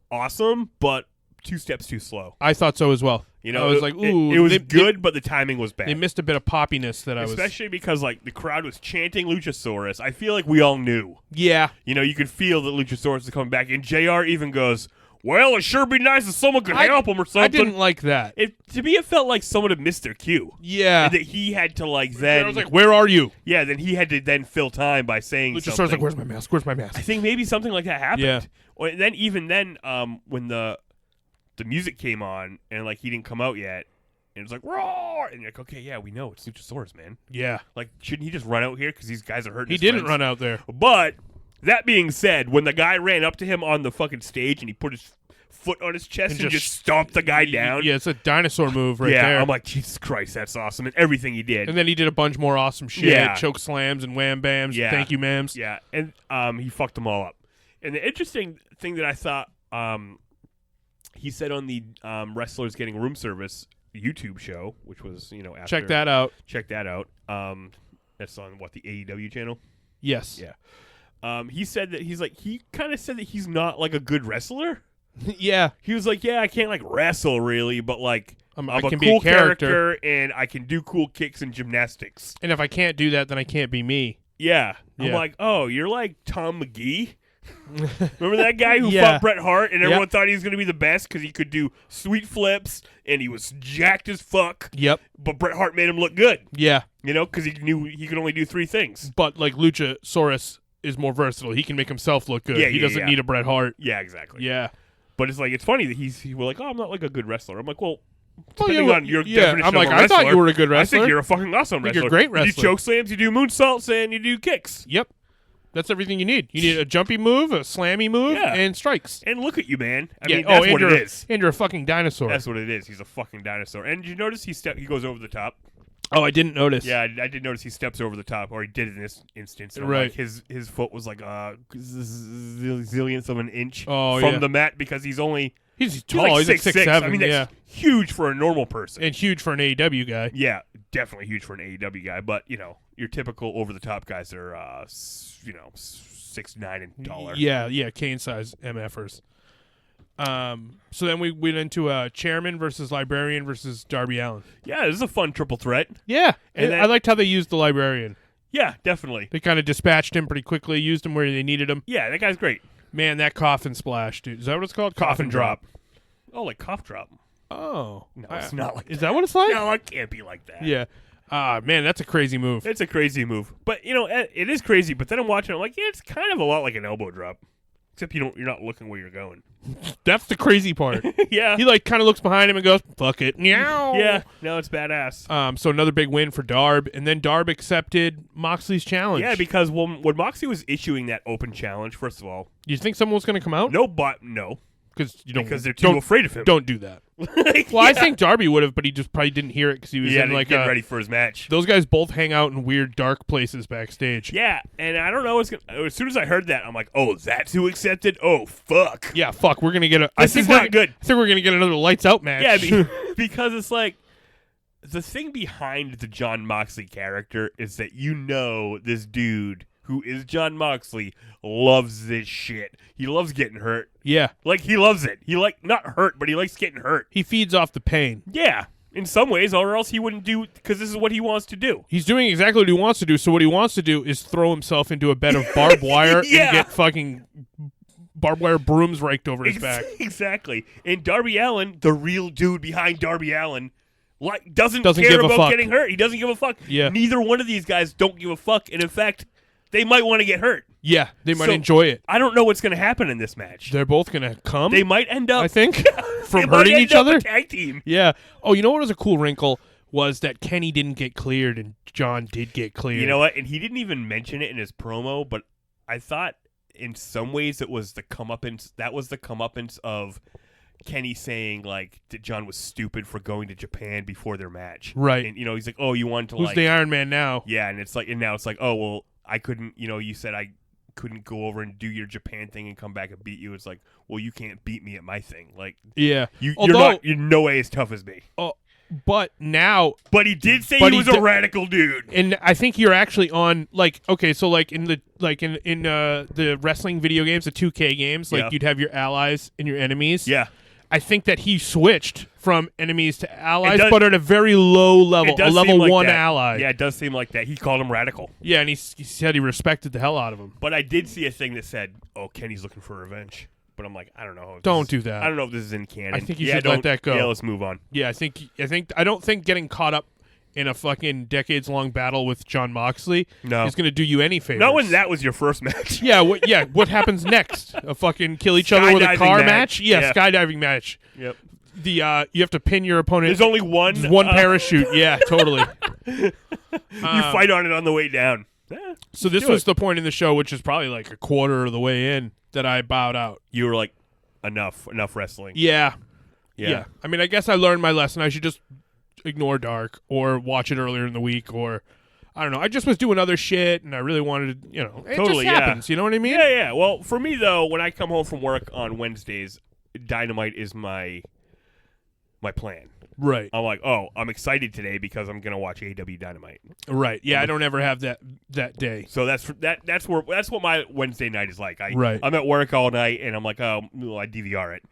awesome, but 2 steps too slow. I thought so as well. You know, I was like, "Ooh, it was good, but the timing was bad." They missed a bit of poppiness especially because like the crowd was chanting Luchasaurus. I feel like we all knew. Yeah, you know, you could feel that Luchasaurus is coming back, and JR even goes, "Well, it sure be nice if someone could help him or something." I didn't like that. To me, it felt like someone had missed their cue. Yeah, and that he had to like then. I was like, "Where are you?" Yeah, then he had to then fill time by saying Luchasaurus something. like, "Where's my mask? Where's my mask?" I think maybe something like that happened. Yeah. And then, when the music came on and like he didn't come out yet. And it's like, roar! And you're like, okay, yeah, we know. It's Luchasaurus, man. Yeah. Like, shouldn't he just run out here because these guys are hurting He his didn't friends? run out there. But, that being said, when the guy ran up to him on the fucking stage and he put his foot on his chest and just stomped the guy down. Yeah, it's a dinosaur move right there. Yeah, I'm like, Jesus Christ, that's awesome. And everything he did. And then he did a bunch more awesome shit. Yeah. Choke slams and wham bams. Yeah. Thank you, ma'ams. Yeah, and he fucked them all up. And the interesting thing that I thought he said on the Wrestlers Getting Room Service YouTube show, which was, after. Check that out. That's on, the AEW channel? Yes. Yeah. He said that he kind of said that he's not, like, a good wrestler. Yeah. He was like, yeah, I can't, like, wrestle, really, but, like, I'm a can cool be a character, and I can do cool kicks and gymnastics. And if I can't do that, then I can't be me. Yeah. I'm like, oh, you're like Tom McGee? Remember that guy who fought Bret Hart and everyone thought he was going to be the best because he could do sweet flips and he was jacked as fuck. Yep. But Bret Hart made him look good. Yeah. Because he knew he could only do 3 things. But like Luchasaurus is more versatile. He can make himself look good. He doesn't need a Bret Hart. Yeah, exactly. Yeah. But it's like, it's funny that he was like, oh, I'm not like a good wrestler. I'm like, well, depending on your definition I'm like, of a wrestler, I thought you were a good wrestler. I think you're a fucking awesome wrestler. You're a great wrestler. You do choke slams, you do moonsaults, and you do kicks. Yep. That's everything you need. You need a jumpy move, a slammy move, and strikes. And look at you, man. I mean, that's what it is. And you're a fucking dinosaur. That's what it is. He's a fucking dinosaur. And did you notice he goes over the top? Oh, I didn't notice. Yeah, I did notice he steps over the top, or he did it in this instance. Right. Like his foot was like a zillionth of an inch from the mat because he's only... He's tall. He's like 6'7". I mean, that's huge for a normal person. And huge for an AEW guy. Yeah, definitely huge for an AEW guy. But, your typical over-the-top guys are, 6'9" and taller. Yeah, Kane size MFers. So then we went into Chairman versus Librarian versus Darby Allin. Yeah, this is a fun triple threat. Yeah, and I liked how they used the Librarian. Yeah, definitely. They kind of dispatched him pretty quickly, used him where they needed him. Yeah, that guy's great. Man, that coffin splash, dude. Is that what it's called? Coffin drop. Oh, like cough drop. Oh. No, it's not like that. Is that what it's like? No, it can't be like that. Yeah. Man, that's a crazy move. It's a crazy move. But, it is crazy. But then I'm watching it, I'm like, yeah, it's kind of a lot like an elbow drop. Except you're not looking where you're going. That's the crazy part. Yeah. He kind of looks behind him and goes, fuck it. Meow. Yeah. No, it's badass. So another big win for Darb. And then Darb accepted Moxley's challenge. Yeah, because when Moxley was issuing that open challenge, first of all. You think someone was going to come out? No. Because they're too afraid of him. Don't do that. Well, I think Darby would have, but he just probably didn't hear it because he was getting ready for his match. Those guys both hang out in weird, dark places backstage. Yeah, and I don't know. As soon as I heard that, I'm like, oh, that's who accepted? Oh, fuck. Yeah, fuck. We're going to get This is not good. I think we're going to get another lights out match. Yeah, because it's like, the thing behind the Jon Moxley character is that this dude who is Jon Moxley loves this shit. He loves getting hurt. Yeah. Like, he loves it. He not hurt, but he likes getting hurt. He feeds off the pain. Yeah. In some ways, or else he wouldn't do, because this is what he wants to do. He's doing exactly what he wants to do, so what he wants to do is throw himself into a bed of barbed wire and get fucking barbed wire brooms raked over his back. Exactly. And Darby Allin, the real dude behind Darby Allin, doesn't care give about getting hurt. He doesn't give a fuck. Yeah. Neither one of these guys don't give a fuck, and in fact, they might want to get hurt. Yeah, they might enjoy it. I don't know what's going to happen in this match. They're both going to come. They might end up, I think, from they hurting might each end up other. a tag team. Yeah. Oh, you know what was a cool wrinkle was that Kenny didn't get cleared and John did get cleared. You know what? And he didn't even mention it in his promo, but I thought in some ways it was the comeuppance. That was the comeuppance of Kenny saying like that John was stupid for going to Japan before their match. Right. And he's like, "Oh, you wanted to Who's the Iron Man now?" Yeah, and it's like, and now it's like, "Oh, well, I couldn't. You said I couldn't go over and do your Japan thing and come back and beat you." It's like, well, you can't beat me at my thing. Like, yeah, you're no way as tough as me. Oh, but now, but he did say he was a radical dude, and I think you're actually on like, okay, so like in the wrestling video games, the 2K games, like you'd have your allies and your enemies. Yeah. I think that he switched from enemies to allies, but at a very low level, a level like 1 that. ally. Yeah, it does seem like that. He called him radical. Yeah, and he said he respected the hell out of him. But I did see a thing that said, "Oh, Kenny's looking for revenge." But I'm like, I don't know. Don't do that. I don't know if this is in canon. I think you should let that go. Yeah, let's move on. Yeah, I don't think getting caught up in a fucking decades-long battle with Jon Moxley is going to do you any favors. Not when that was your first match. Yeah, what happens next? A fucking kill each other with a car match? Yeah, skydiving match. Yep. You have to pin your opponent. There's only one parachute. Yeah, totally. You fight on it on the way down. So this was the point in the show, which is probably like a quarter of the way in, that I bowed out. You were like, enough wrestling. Yeah. I mean, I guess I learned my lesson. I should just ignore Dark or watch it earlier in the week, or I don't know. I just was doing other shit, and I really wanted to, it totally, just happens. You know what I mean? Yeah. Well, for me though, when I come home from work on Wednesdays, Dynamite is my plan. Right. I'm like, oh, I'm excited today because I'm gonna watch AEW Dynamite. Right. Yeah, I don't ever have that day. So that's what my Wednesday night is like. Right. I'm at work all night, and I'm like, oh, well, I DVR it,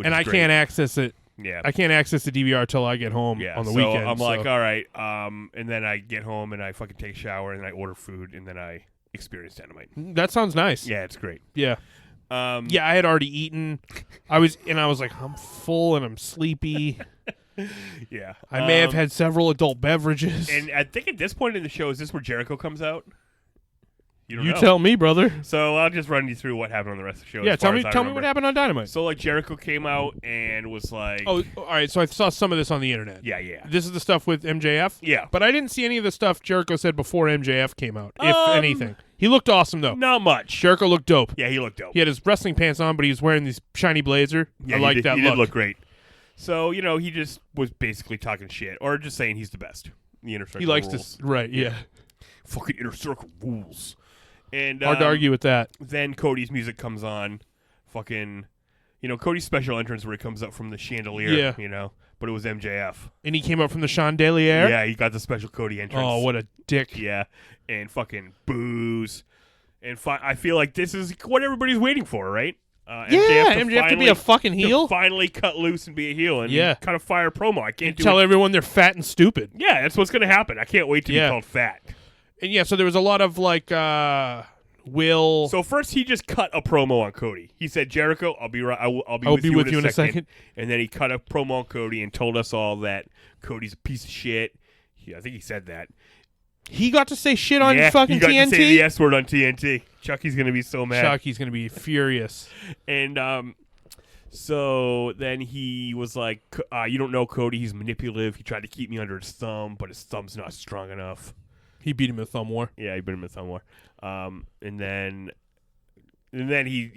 and I can't access it. Yeah. I can't access the DVR till I get home on the weekend. I'm like, all right, and then I get home and I fucking take a shower and I order food and then I experience Dynamite. That sounds nice. Yeah, it's great. Yeah. Yeah, I had already eaten. I was like, I'm full and I'm sleepy. Yeah. I may have had several adult beverages. And I think at this point in the show, is this where Jericho comes out? You tell me, brother. So I'll just run you through what happened on the rest of the show. Yeah, tell me what happened on Dynamite. So like Jericho came out and was like, oh, all right. So I saw some of this on the internet. Yeah. This is the stuff with MJF. Yeah, but I didn't see any of the stuff Jericho said before MJF came out. If anything, he looked awesome though. Not much. Jericho looked dope. Yeah, he looked dope. He had his wrestling pants on, but he was wearing this shiny blazer. Yeah, I like that look. He did look great. So he just was basically talking shit or just saying he's the best. The Inner Circle. He likes rules. to right. Yeah. Fucking Inner Circle rules. And hard to argue with that. Then Cody's music comes on. Fucking, Cody's special entrance where he comes up from the chandelier. Yeah. But it was MJF. And he came up from the chandelier? Yeah, he got the special Cody entrance. Oh, what a dick. Yeah. And fucking boos. And I feel like this is what everybody's waiting for, right? MJF to be a fucking heel? To finally cut loose and be a heel and kind of fire promo. I can't tell everyone they're fat and stupid. Yeah, that's what's going to happen. I can't wait to be called fat. And so there was a lot of like Will. So first he just cut a promo on Cody. He said, "Jericho, I'll be with you in a second." And then he cut a promo on Cody and told us all that Cody's a piece of shit. I think he said that. He got to say shit on fucking TNT? He got to say the S word on TNT. Chucky's going to be so mad. Chucky's going to be furious. And so then he was like, you don't know Cody. He's manipulative. He tried to keep me under his thumb, but his thumb's not strong enough. He beat him in thumb war. Yeah, he beat him in thumb war. And then he,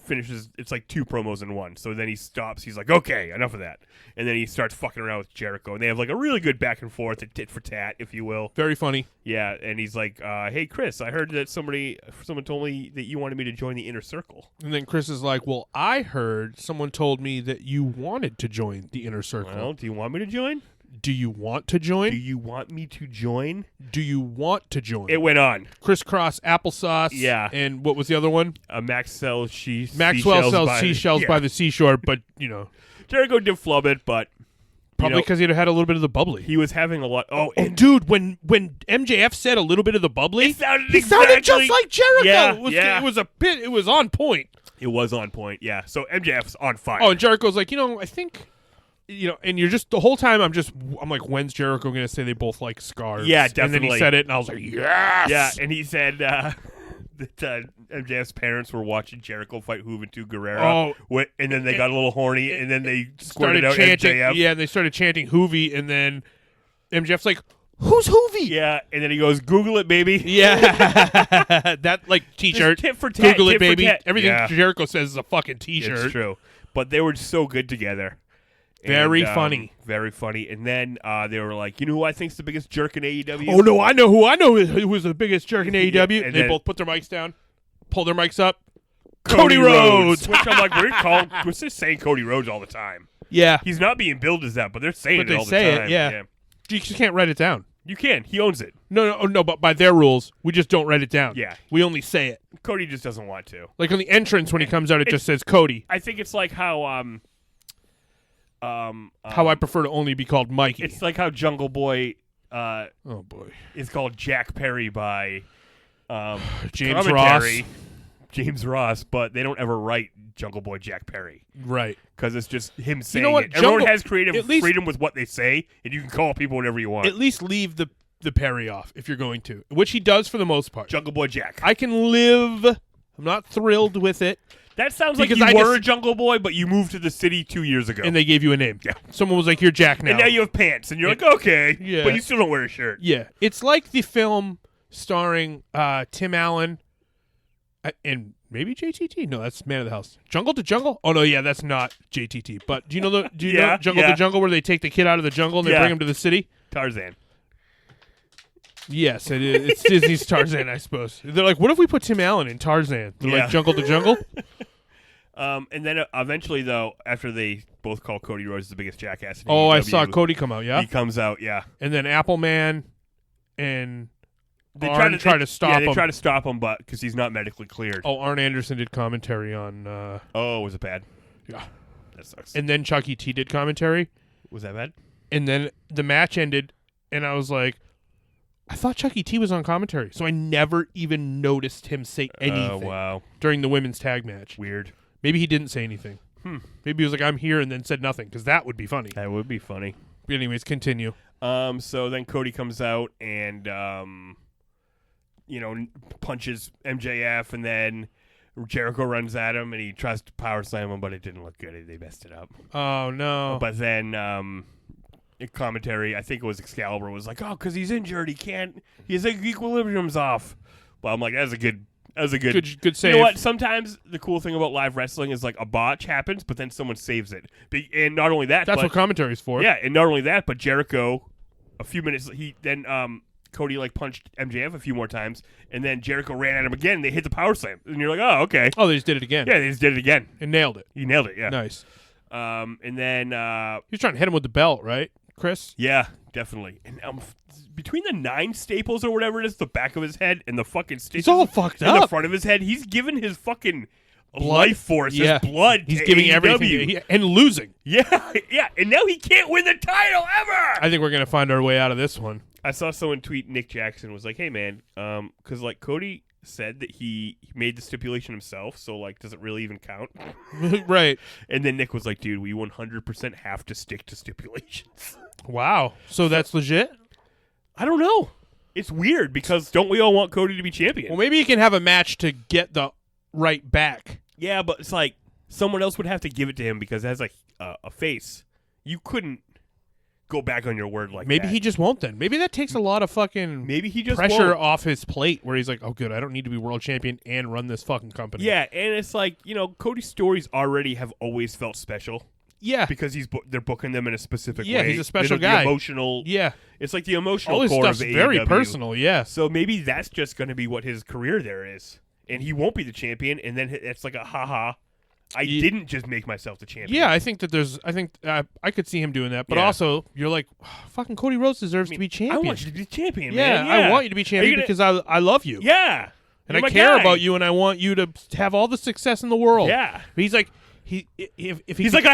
finishes. It's like two promos in one. So then he stops. He's like, okay, enough of that. And then he starts fucking around with Jericho. And they have like a really good back and forth, a tit for tat, if you will. Very funny. Yeah. And he's like, hey, Chris, I heard that someone told me that you wanted me to join the Inner Circle. And then Chris is like, well, I heard someone told me that you wanted to join the Inner Circle. Well, do you want me to join? Do you want to join? Do you want me to join? Do you want to join? It went on. Crisscross applesauce. Yeah. And what was the other one? Maxwell sells seashells by the seashore, but, Jericho did flub it, but... Probably because he'd had a little bit of the bubbly. He was having a lot... Oh, dude, when MJF said a little bit of the bubbly... It sounded just like Jericho. Yeah, It was a bit... It was on point. It was on point, yeah. So MJF's on fire. Oh, and Jericho's like, I think... and you're just... The whole time, I'm like, when's Jericho going to say they both like scarves? Yeah, definitely. And then he said it, and I was like, yes! Yeah, and he said... that MJF's parents were watching Jericho fight Juventud Guerrero, and then they got a little horny, and then they squirted out chanting, MJF. Yeah, they started chanting Hoovy, and then MJF's like, who's Hoovy? Yeah, and then he goes, Google it, baby. Yeah. That, T-shirt. Tit for tat, Google it, tit for baby. tat. Everything Jericho says is a fucking T-shirt. It's true. But they were so good together. Very funny. Very funny. And then they were like, you know who I think's the biggest jerk in AEW? Oh, no, I know who was the biggest jerk in AEW. And they both put their mics down, pull their mics up. Cody Rhodes. Which I'm like, we're just saying Cody Rhodes all the time. Yeah. He's not being billed as that, but they're saying it all the time. Yeah. You just can't write it down. You can. He owns it. No, but by their rules, we just don't write it down. Yeah. We only say it. Cody just doesn't want to. Like on the entrance when he comes out, it just says Cody. I think it's like how how I prefer to only be called Mikey. It's like how Jungle Boy oh boy is called Jack Perry by James Ross. James Ross, but they don't ever write Jungle Boy Jack Perry. Right. Because it's just him saying know what? it. Everyone has creative freedom with what they say, and you can call people whatever you want. At least leave the Perry off if you're going to, which he does for the most part. Jungle Boy Jack. I can live. I'm not thrilled with it. That sounds like you were a Jungle Boy, but you moved to the city 2 years ago. And they gave you a name. Yeah. Someone was like, you're Jack now. And now you have pants, and you're like, okay. Yeah. But you still don't wear a shirt. Yeah. It's like the film starring Tim Allen and maybe JTT. No, that's Man of the House. Jungle to Jungle? Oh, no, yeah, that's not JTT. But do you know know Jungle to Jungle where they take the kid out of the jungle and they bring him to the city? Tarzan. Yes, it is. It's Disney's Tarzan, I suppose. They're like, what if we put Tim Allen in Tarzan? They're like, Jungle to Jungle? And then eventually, though, after they both call Cody Rhodes the biggest jackass in AEW, I saw Cody come out, yeah? He comes out, yeah. And then Appleman and they try to stop him. Yeah, they try to stop him, but because he's not medically cleared. Oh, Arn Anderson did commentary on... was it bad? Yeah. That sucks. And then Chucky T did commentary. Was that bad? And then the match ended, and I was like, I thought Chucky T was on commentary, so I never even noticed him say anything during the women's tag match. Weird. Maybe he didn't say anything. Maybe he was like, I'm here, and then said nothing, because that would be funny. That would be funny. But anyways, continue. So then Cody comes out and, punches MJF, and then Jericho runs at him, and he tries to power slam him, but it didn't look good. They messed it up. Oh, no. But then in commentary, I think it was Excalibur, was like, because he's injured, his equilibrium's off. Well, I'm like, that's a good save. You know what? Sometimes the cool thing about live wrestling is like a botch happens, but then someone saves it. And not only that, that's what commentary's for. Yeah, and not only that, but Jericho, a few minutes, Cody punched MJF a few more times, and then Jericho ran at him again. And they hit the power slam, and you're like, oh, okay. Oh, they just did it again. Yeah, they just did it again and nailed it. He nailed it. Yeah, nice. And then he was trying to hit him with the belt, right, Chris? Yeah, definitely. And between the 9 staples or whatever it is, the back of his head and the fucking staples, he's all fucked in up. The front of his head, he's given his fucking life force, his blood. He's to giving AEW. everything and losing. Yeah, yeah, and now he can't win the title ever. I think we're gonna find our way out of this one. I saw someone tweet Nick Jackson was like, "Hey man, because Cody said that he made the stipulation himself, so does it really even count?" Right. And then Nick was like, "Dude, we 100% have to stick to stipulations." Wow. So that's legit? I don't know. It's weird because don't we all want Cody to be champion? Well, maybe you can have a match to get the right back. Yeah, but it's like someone else would have to give it to him because as a face, you couldn't go back on your word like maybe that. He just won't then. Maybe that takes a lot of fucking pressure off his plate where he's like, oh, good, I don't need to be world champion and run this fucking company. Yeah, and it's like, Cody's stories already have always felt special. Yeah. Because they're booking them in a specific way. Yeah, he's a special guy. The emotional. Yeah. It's like the emotional all his core stuff's of AEW. Very personal, yeah. So maybe that's just going to be what his career there is. And he won't be the champion, and then it's like a ha-ha. I didn't just make myself the champion. Yeah, I think I could see him doing that. But also, you're like, fucking Cody Rhodes deserves to be champion. I want you to be champion, yeah, man. Yeah, I want you to be champion because I love you. Yeah. And I care about you, and I want you to have all the success in the world. Yeah. But he's like, I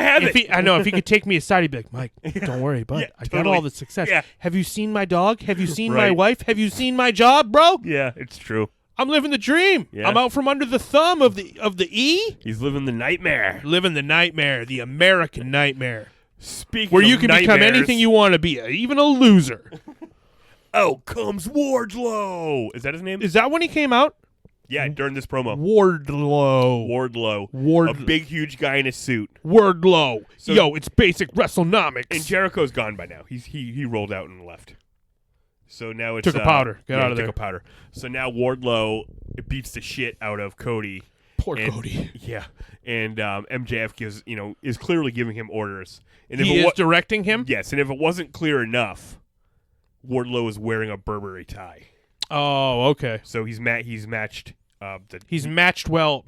have it. I know, if he could take me aside, he'd be like, Mike, don't worry, bud. I got all the success. Yeah. Have you seen my dog? Have you seen my wife? Have you seen my job, bro? Yeah, it's true. I'm living the dream. Yeah. I'm out from under the thumb of the E. He's living the nightmare. Living the nightmare, the American nightmare. Speaking where of you can nightmares, become anything you want to be, even a loser. Oh, comes Wardlow. Is that his name? Is that when he came out? Yeah, during this promo. Wardlow. A big, huge guy in a suit. Wardlow. So, yo, it's basic WrestleNomics. And Jericho's gone by now. He rolled out and left. So now it's took a powder. Get out of there. Took a powder. So now Wardlow beats the shit out of Cody. Poor Cody. Yeah, and MJF is clearly giving him orders. And he is directing him. Yes, and if it wasn't clear enough, Wardlow is wearing a Burberry tie. Oh, okay. So he's matched. He's matched well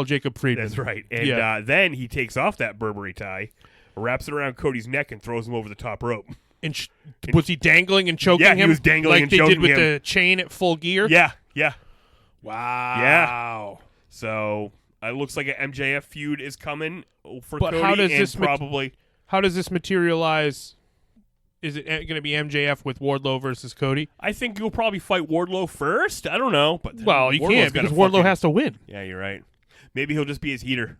Jacob Friedman. That's right. And then he takes off that Burberry tie, wraps it around Cody's neck, and throws him over the top rope. And was he dangling and choking him? Yeah, he was dangling like and they choking did with him. the chain at full gear? Yeah. Wow. Yeah. So it looks like an MJF feud is coming for but Cody. How does this materialize? Is it going to be MJF with Wardlow versus Cody? I think you'll probably fight Wardlow first. I don't know. But you can't because Wardlow has to win. Yeah, you're right. Maybe he'll just be his heater.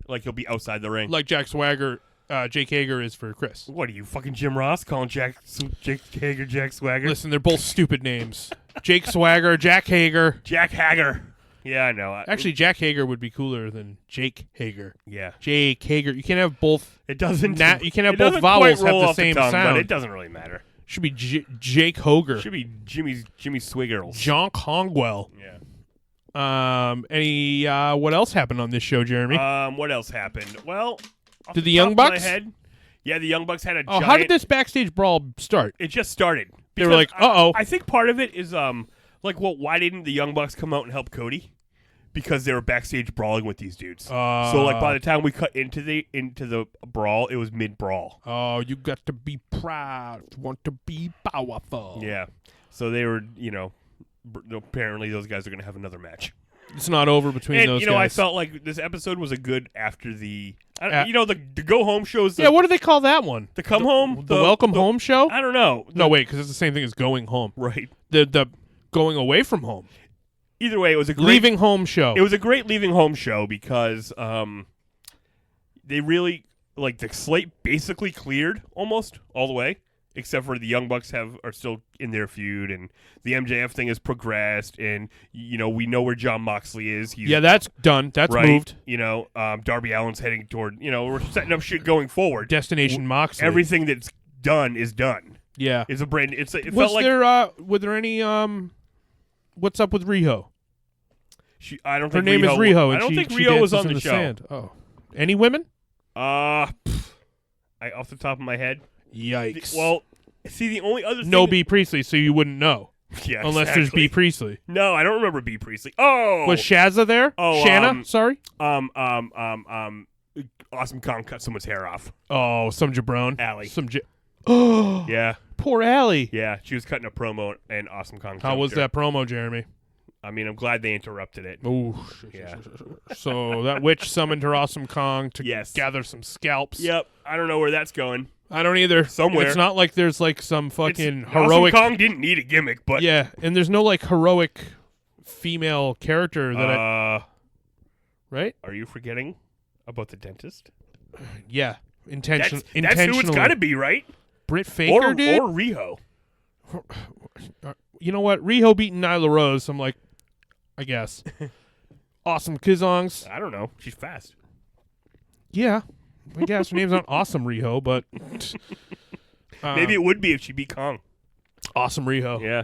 Like he'll be outside the ring. Like Jake Hager is for Chris. What are you, fucking Jim Ross, calling Jake Hager Jack Swagger? Listen, they're both stupid names. Jake Swagger, Jack Hager. Jack Hager. Yeah, I know. Actually, Jack Hager would be cooler than Jake Hager. Yeah. Jake Hager. You can't have both. It doesn't. You can't have both vowels have the same tongue, sound. But it doesn't really matter. Should be Jake Hoger. Should be Jimmy Swiggles. John Congwell. Yeah. What else happened on this show, Jeremy? What else happened? Well, did the Young Bucks? Yeah, the Young Bucks had a giant... how did this backstage brawl start? It just started. They were like, uh-oh. I think part of it is, why didn't the Young Bucks come out and help Cody? Because they were backstage brawling with these dudes. So, by the time we cut into the brawl, it was mid-brawl. Oh, you got to be proud. Want to be powerful. Yeah. So they were, apparently those guys are going to have another match. It's not over between those guys. I felt like this episode was a good after the go home shows. What do they call that one? The come home? The welcome home show? I don't know. No, wait, because it's the same thing as going home. Right. The going away from home. Either way, it was a great leaving home show. It was a great leaving home show because they really the slate basically cleared almost all the way, except for the Young Bucks are still in their feud, and the MJF thing has progressed, and we know where Jon Moxley is. That's done. That's moved. Darby Allin's heading toward. We're setting up shit going forward. Destination Moxley. Everything that's done is done. Yeah, it's a brand. It was felt like were there any what's up with Riho? I don't Her think name is Riho. I don't think Riho was on the show. Sand. Oh, any women? Off the top of my head. Yikes. The only other thing no B. Priestley, so you wouldn't know. Yeah, unless there's B. Priestley. No, I don't remember B. Priestley. Oh, was Shazza there? Oh, Shanna. Sorry. Awesome Kong cut someone's hair off. Oh, some jabron. Allie. Oh, yeah. Poor Allie. Yeah, she was cutting a promo, and Awesome Kong. How was that promo, Jeremy? I mean, I'm glad they interrupted it. Ooh. Yeah. So that witch summoned her Awesome Kong to gather some scalps. Yep. I don't know where that's going. I don't either. Somewhere. It's not like there's some fucking heroic. Awesome Kong didn't need a gimmick, but yeah, and there's no heroic female character that right? Are you forgetting about the dentist? Yeah, That's who it's got to be, right? Britt Faker, dude, or Riho. You know what? Riho beating Nyla Rose. I'm like, I guess. Awesome Kizongs. I don't know. She's fast. Yeah. I guess her name's not Awesome Riho, but maybe it would be if she beat Kong. Awesome Riho. Yeah.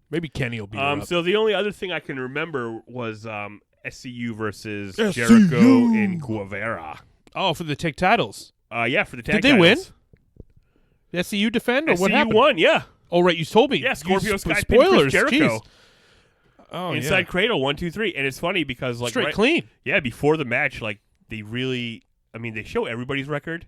Maybe Kenny will beat her up. So the only other thing I can remember was SCU versus Jericho and Guevara. Oh, for the tag titles. Yeah, for the tag titles. Did they win? The SCU defend, or SCU what happened? won, yeah. Oh, right, you told me. Yeah, Scorpio Sky spoilers, Jericho. Jeez. Oh, Inside Cradle, 1, 2, 3. And it's funny because straight clean. Yeah, before the match, they really, I mean, they show everybody's record,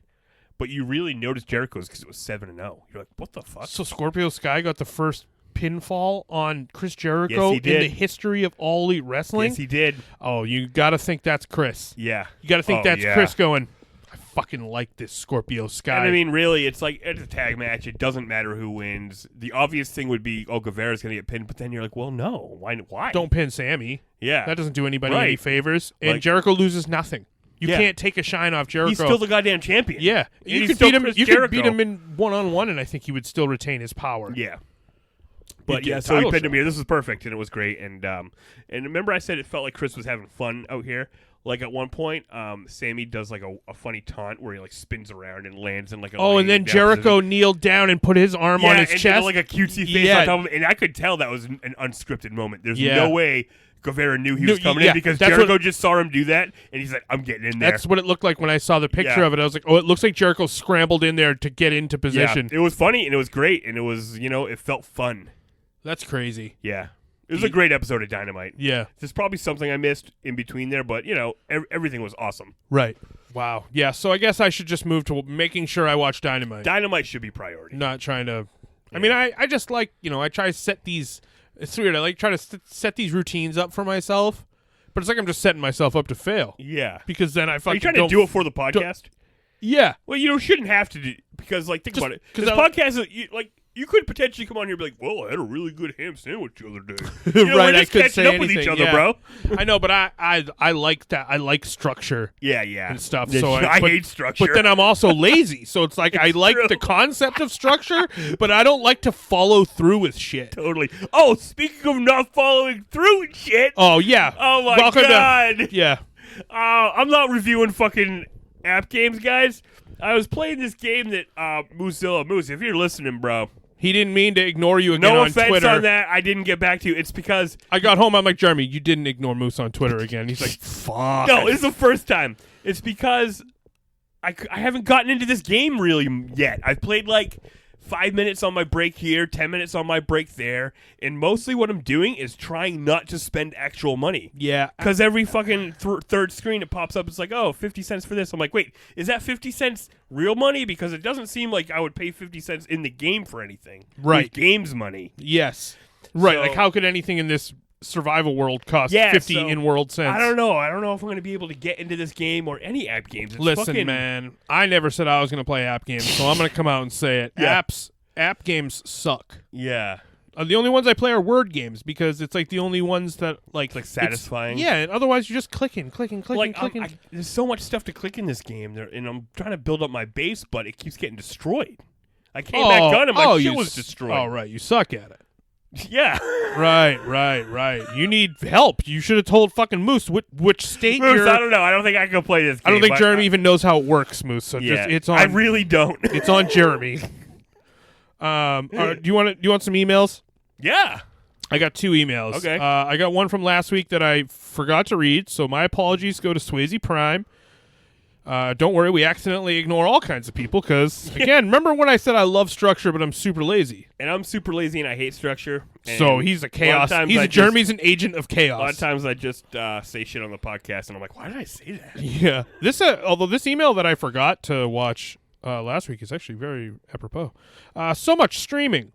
but you really notice Jericho's because it was 7-0. You're like, what the fuck? So Scorpio Sky got the first pinfall on Chris Jericho Yes, he did. in the history of All Elite Wrestling? Yes, he did. Oh, you got to think that's Chris. Yeah. You got to think that's yeah. Chris going, I fucking like this Scorpio Sky. And I mean, really, it's like, it's a tag match. It doesn't matter who wins. The obvious thing would be, Guevara's going to get pinned, but then you're like, well, no. Why? Don't pin Sammy. Yeah. That doesn't do anybody Right. any favors. And Like- Jericho loses nothing. You Yeah. can't take a shine off Jericho. He's still the goddamn champion. Yeah. And You he's could still beat him. Chris You could Jericho. beat him in one-on-one, and I think he would still retain his power. Yeah. He'd But get yeah, a so he title pinned him shot. here. This was perfect, and it was great. And remember I said it felt like Chris was having fun out here? Like at one point, Sammy does like a funny taunt where he like spins around and lands in like a Oh, and then laying down Jericho position. kneeled down and put his arm on his and chest. did, like a cutesy face Yeah. on top of it. And I could tell that was an unscripted moment. There's Yeah. no way Guevara knew he No, was coming yeah, in because that's Jericho what- just saw him do that, and he's like, I'm getting in there. That's what it looked like when I saw the picture Yeah. of it. I was like, oh, it looks like Jericho scrambled in there to get into position. Yeah, it was funny, and it was great, and it was, it felt fun. That's crazy. Yeah. It was a great episode of Dynamite. Yeah. There's probably something I missed in between there, but, everything was awesome. Right. Wow. Yeah, so I guess I should just move to making sure I watch Dynamite. Dynamite should be priority. Not trying to... I mean, I just like, I try to set these... It's weird. I like try to set these routines up for myself, but it's like I'm just setting myself up to fail. Yeah. Because then I Are fucking you trying to do it for the podcast? Yeah. Well, you shouldn't have to do, because, like, think Just about it. 'cause This I- podcast, you could potentially come on here and be like, well, I had a really good ham sandwich the other day. Right, we're I just could catching say up with each anything, other, yeah. bro. I know, but I like that. I like structure Yeah. and stuff. Yeah, So I but- hate structure. But then I'm also lazy. So it's like I like true. the concept of structure, but I don't like to follow through with shit. Totally. Oh, speaking of not following through and shit. Oh, yeah. Oh, my Welcome to- God. yeah. I'm not reviewing fucking app games, guys. I was playing this game that Moose, if you're listening, bro. He didn't mean to ignore you again No on offense Twitter. on that. I didn't get back to you. It's because I got home. I'm like, Jeremy, you didn't ignore Moose on Twitter again. He's like, fuck. no, it's the first time. It's because I haven't gotten into this game really yet. I've played like 5 minutes on my break here, 10 minutes on my break there, and mostly what I'm doing is trying not to spend actual money. Yeah. Because every fucking third screen it pops up, it's like, oh, 50 cents for this. I'm like, wait, is that 50 cents real money? Because it doesn't seem like I would pay 50 cents in the game for anything. Right. With games money. Yes. Right. So- like, how could anything in this survival world cost Yeah, 50 so in-world cents? I don't know. I don't know if I'm going to be able to get into this game or any app games. It's Listen, fucking, man, I never said I was going to play app games, so I'm going to come out and say it. Yeah. App games suck. Yeah. The only ones I play are word games because it's like the only ones that like Like it's- satisfying. Yeah, and otherwise you're just clicking. Like, clicking. there's so much stuff to click in this game, and I'm trying to build up my base, but it keeps getting destroyed. I came back done, and my shit was destroyed. Oh, right, you suck at it. Yeah. Right. You need help. You should have told fucking Moose which state Moose, you're. I don't know. I don't think I can play this game. I don't think but Jeremy even knows how it works, Moose. So Yeah, just it's on. I really don't. It's on Jeremy. Do you want some emails? Yeah. I got 2 emails. Okay. I got one from last week that I forgot to read, so my apologies go to Swayze Prime. Don't worry, we accidentally ignore all kinds of people because, again, remember when I said I love structure, but I'm super lazy? And I'm super lazy and I hate structure. And So he's a chaos. times Jeremy's an agent of A chaos. lot of times I just say shit on the podcast, and I'm like, why did I say that? Yeah. This, although this email that I forgot to watch last week is actually very apropos. So much streaming.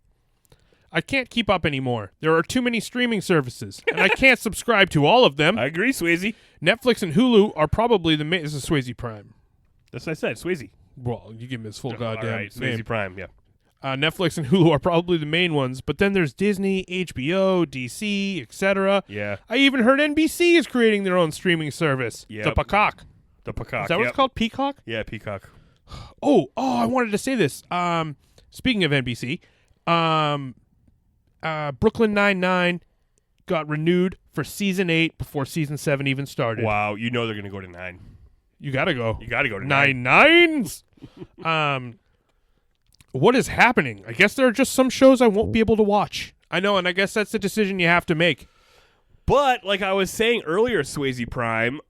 I can't keep up anymore. There are too many streaming services, and I can't subscribe to all of them. I agree, Swayze. Netflix and Hulu are probably the main. This is Swayze Prime. That's what I said, Swayze. Well, you give him his full goddamn All right, Swayze name. Prime, yeah. Netflix and Hulu are probably the main ones, but then there's Disney, HBO, DC, etc. Yeah. I even heard NBC is creating their own streaming service. Yep. The Peacock. The Peacock. Is that what it's called? Peacock? Yeah, Peacock. Oh, I wanted to say this. Speaking of NBC, Brooklyn Nine-Nine got renewed for season 8 before season 7 even started. Wow, you know they're going to go to 9. You gotta go. You got to go to 9. 9-9s. What is happening? I guess there are just some shows I won't be able to watch. I know, and I guess that's the decision you have to make. But, like I was saying earlier, Swayze Prime,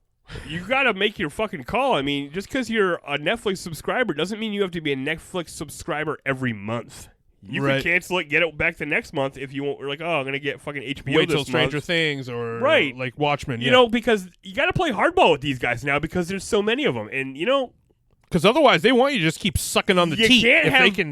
you got to make your fucking call. I mean, just because you're a Netflix subscriber doesn't mean you have to be a Netflix subscriber every month. You can cancel it, get it back the next month if you want. You're like, oh, I'm gonna get fucking HBO Wait this till Stranger month. Things or like Watchmen. You know, because you got to play hardball with these guys now because there's so many of them, and you know. Because otherwise, they want you to just keep sucking on the teat.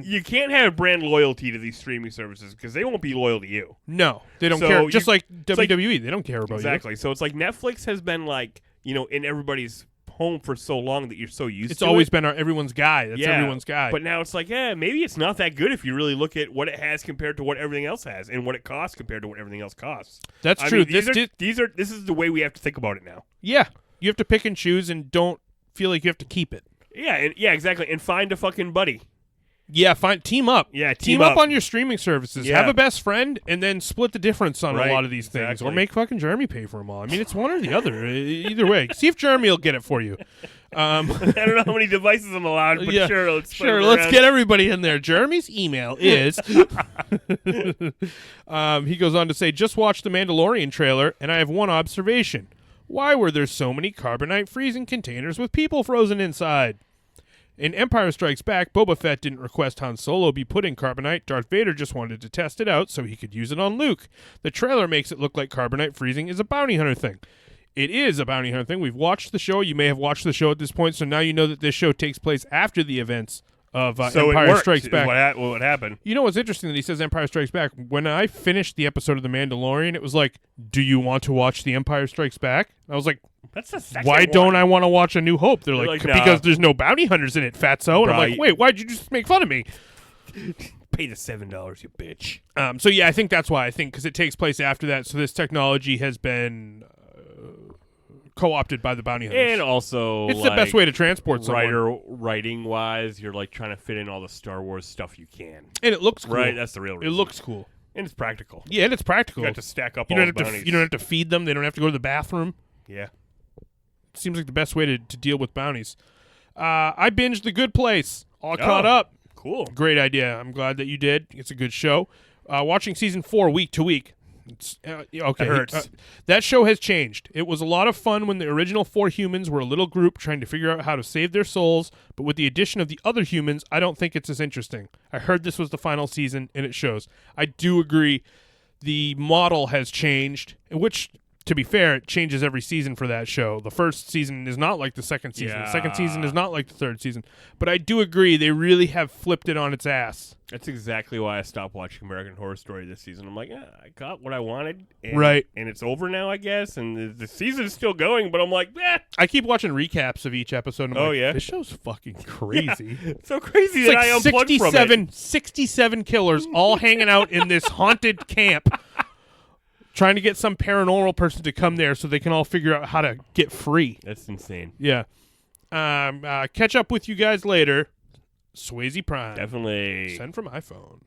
You can't have brand loyalty to these streaming services because they won't be loyal to you. No, they don't care. Just like WWE, they don't care about you. Exactly. So it's like Netflix has been like, you know, in everybody's home for so long that you're so used to it. It's always been everyone's guy. That's everyone's guy. But now it's like, maybe it's not that good if you really look at what it has compared to what everything else has and what it costs compared to what everything else costs. That's true. This is the way we have to think about it now. Yeah. You have to pick and choose and don't feel like you have to keep it. Yeah, exactly. And find a fucking buddy. Yeah, team up. Yeah, team up on your streaming services. Yeah. Have a best friend, and then split the difference on Right, a lot of these things, exactly. or make fucking Jeremy pay for them all. I mean, it's one or the other. Either way, see if Jeremy will get it for you. I don't know how many devices I'm allowed, but yeah, sure, let's get everybody in there. Jeremy's email is. He goes on to say, just watched the Mandalorian trailer, and I have one observation. Why were there so many carbonite freezing containers with people frozen inside? In Empire Strikes Back, Boba Fett didn't request Han Solo be put in carbonite. Darth Vader just wanted to test it out so he could use it on Luke. The trailer makes it look like carbonite freezing is a bounty hunter thing. It is a bounty hunter thing. We've watched the show. You may have watched the show at this point, so now you know that this show takes place after the events of Empire Strikes Back. What happened? You know what's interesting that he says Empire Strikes Back? When I finished the episode of The Mandalorian, it was like, do you want to watch The Empire Strikes Back? I was like, that's the second why don't I want to watch A New Hope? They're like nah. because there's no bounty hunters in it, fatso. And I'm like, wait, why'd you just make fun of me? Pay the $7, you bitch. So yeah, I think that's why. I think because it takes place after that, so this technology has been co-opted by the bounty hunters. And also, it's the best way to transport someone. Writing-wise, you're like trying to fit in all the Star Wars stuff you can. And it looks cool. Right, that's the real reason. It looks cool. And it's practical. Yeah, and it's practical. You have to stack up you all don't the have bounties. You don't have to feed them. They don't have to go to the bathroom. Yeah. Seems like the best way to deal with bounties. I binged The Good Place. All caught up. Cool. Great idea. I'm glad that you did. It's a good show. Watching season 4 week to week. Okay. It hurts. That show has changed. It was a lot of fun when the original 4 humans were a little group trying to figure out how to save their souls, but with the addition of the other humans, I don't think it's as interesting. I heard this was the final season, and it shows. I do agree. The model has changed, which, to be fair, it changes every season for that show. The first season is not like the second season. Yeah. The second season is not like the third season. But I do agree they really have flipped it on its ass. That's exactly why I stopped watching American Horror Story this season. I'm like, I got what I wanted. And, Right. And it's over now, I guess. And the season is still going, but I'm like, I keep watching recaps of each episode. And I'm yeah? This show's fucking crazy. Yeah. It's so crazy It's that like I unplugged from it. 67 killers all hanging out in this haunted camp trying to get some paranormal person to come there so they can all figure out how to get free. That's insane. Yeah. Catch up with you guys later. Swayze Prime. Definitely. Send from iPhone.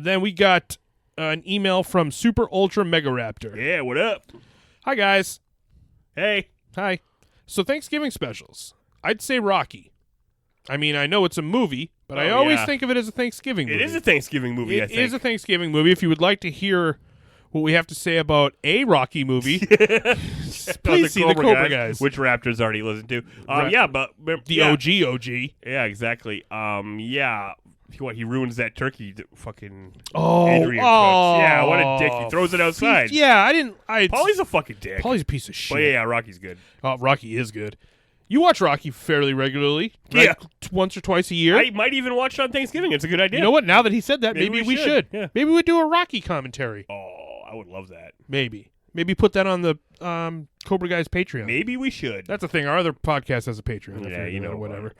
Then we got an email from Super Ultra Mega Raptor. Yeah, what up? Hi, guys. Hey. Hi. So Thanksgiving specials. I'd say Rocky. I mean, I know it's a movie, but I always think of it as a Thanksgiving movie. It is a Thanksgiving movie, I think. It is a Thanksgiving movie. If you would like to hear what we have to say about a Rocky movie, please see the Cobra Guys. Which Raptors already listened to. Yeah, but... The OG. Yeah, exactly. Yeah. What, he ruins that turkey fucking Adrian cooks. Yeah, what a dick. He throws it outside. Yeah, Paulie's a fucking dick. Paulie's a piece of shit. But yeah, Rocky's good. Rocky is good. You watch Rocky fairly regularly, right? Yeah. Once or twice a year. I might even watch it on Thanksgiving. It's a good idea. You know what? Now that he said that, maybe we should. Yeah. Maybe we do a Rocky commentary. Oh, I would love that. Maybe put that on the Cobra Guys Patreon. Maybe we should. That's the thing. Our other podcast has a Patreon. Yeah, you know, whatever.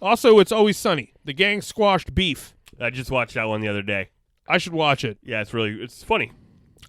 Also, It's Always Sunny. The gang squashed beef. I just watched that one the other day. I should watch it. Yeah, it's funny.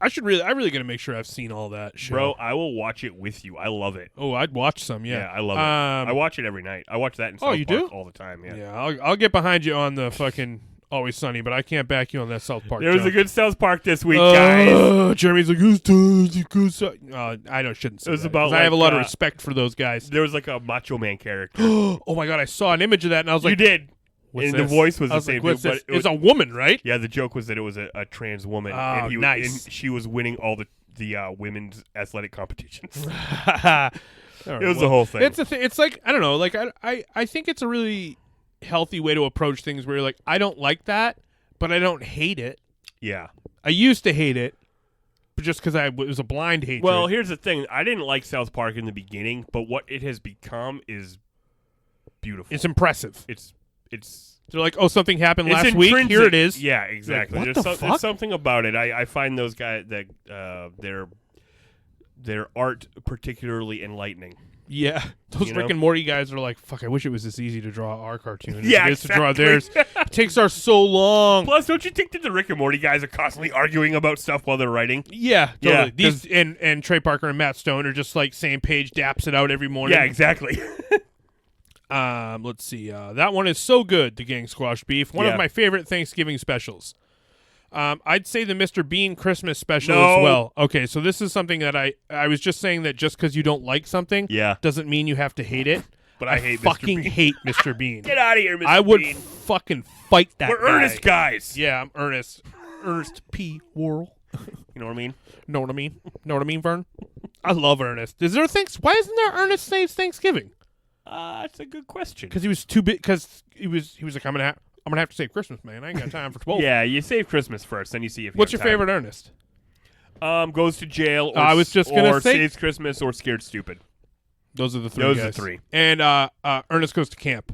I really got to make sure I've seen all that show. Bro, I will watch it with you. I love it. Oh, I'd watch some. Yeah, I love it. I watch it every night. I watch that in South Park all the time. Yeah. Yeah, I'll get behind you on the fucking Always Sunny, but I can't back you on that South Park. There was a good South Park this week, guys. Jeremy's like, who's I shouldn't say it was that, about I have a lot of respect for those guys. There was like a Macho Man character. Oh my god, I saw an image of that and I was like, you did. What's and this? the voice was the like, same. What's dude, this? But It's a woman, right? Yeah, the joke was that it was a trans woman. Oh, and nice. And she was winning all the women's athletic competitions. It was the whole thing. It's a thing. It's like, I don't know. Like I think it's a really healthy way to approach things where you're like, I don't like that, but I don't hate it. Yeah. I used to hate it, but just because it was a blind hatred. Well, here's the thing. I didn't like South Park in the beginning, but what it has become is beautiful. It's impressive. It's They're like, oh, something happened last intrinsic. week. Here it is. Yeah, exactly. Like, what the fuck? There's something about it. I find those guys that their art particularly enlightening. Yeah, those You Rick know? and Morty guys are like, fuck, I wish it was this easy to draw our cartoon. Yeah, it is to draw exactly. theirs. It takes ours so long. Plus, don't you think that the Rick and Morty guys are constantly arguing about stuff while they're writing? Yeah, Yeah, totally. These and Trey Parker and Matt Stone are just like same page, daps it out every morning. Yeah, exactly. Let's see. That one is so good, the Gang Squash Beef. One Yeah. of my favorite Thanksgiving specials. I'd say the Mr. Bean Christmas special No. as well. Okay, so this is something that I was just saying that just because you don't like something Yeah. doesn't mean you have to hate it. But I hate Mr. fucking Bean. hate Mr. Bean. Get out of here, Mr. I would Bean. fucking fight that We're guy. earnest guys. Yeah, I'm Ernest. Ernest P. Worrell. You know what I mean? Know what I mean? Know what I mean, Vern? I love Ernest. Is there Why isn't there Ernest Saves Thanksgiving? That's a good question. Because he was too big. Because he was like, I'm gonna have to save Christmas, man. I ain't got time for 12. Yeah, you save Christmas first, then you see if you What's have your time. favorite Ernest? Goes to jail. Or, I was just gonna or say- saves Christmas or scared stupid. Those are the three. Those are guys. the three. And Ernest Goes to Camp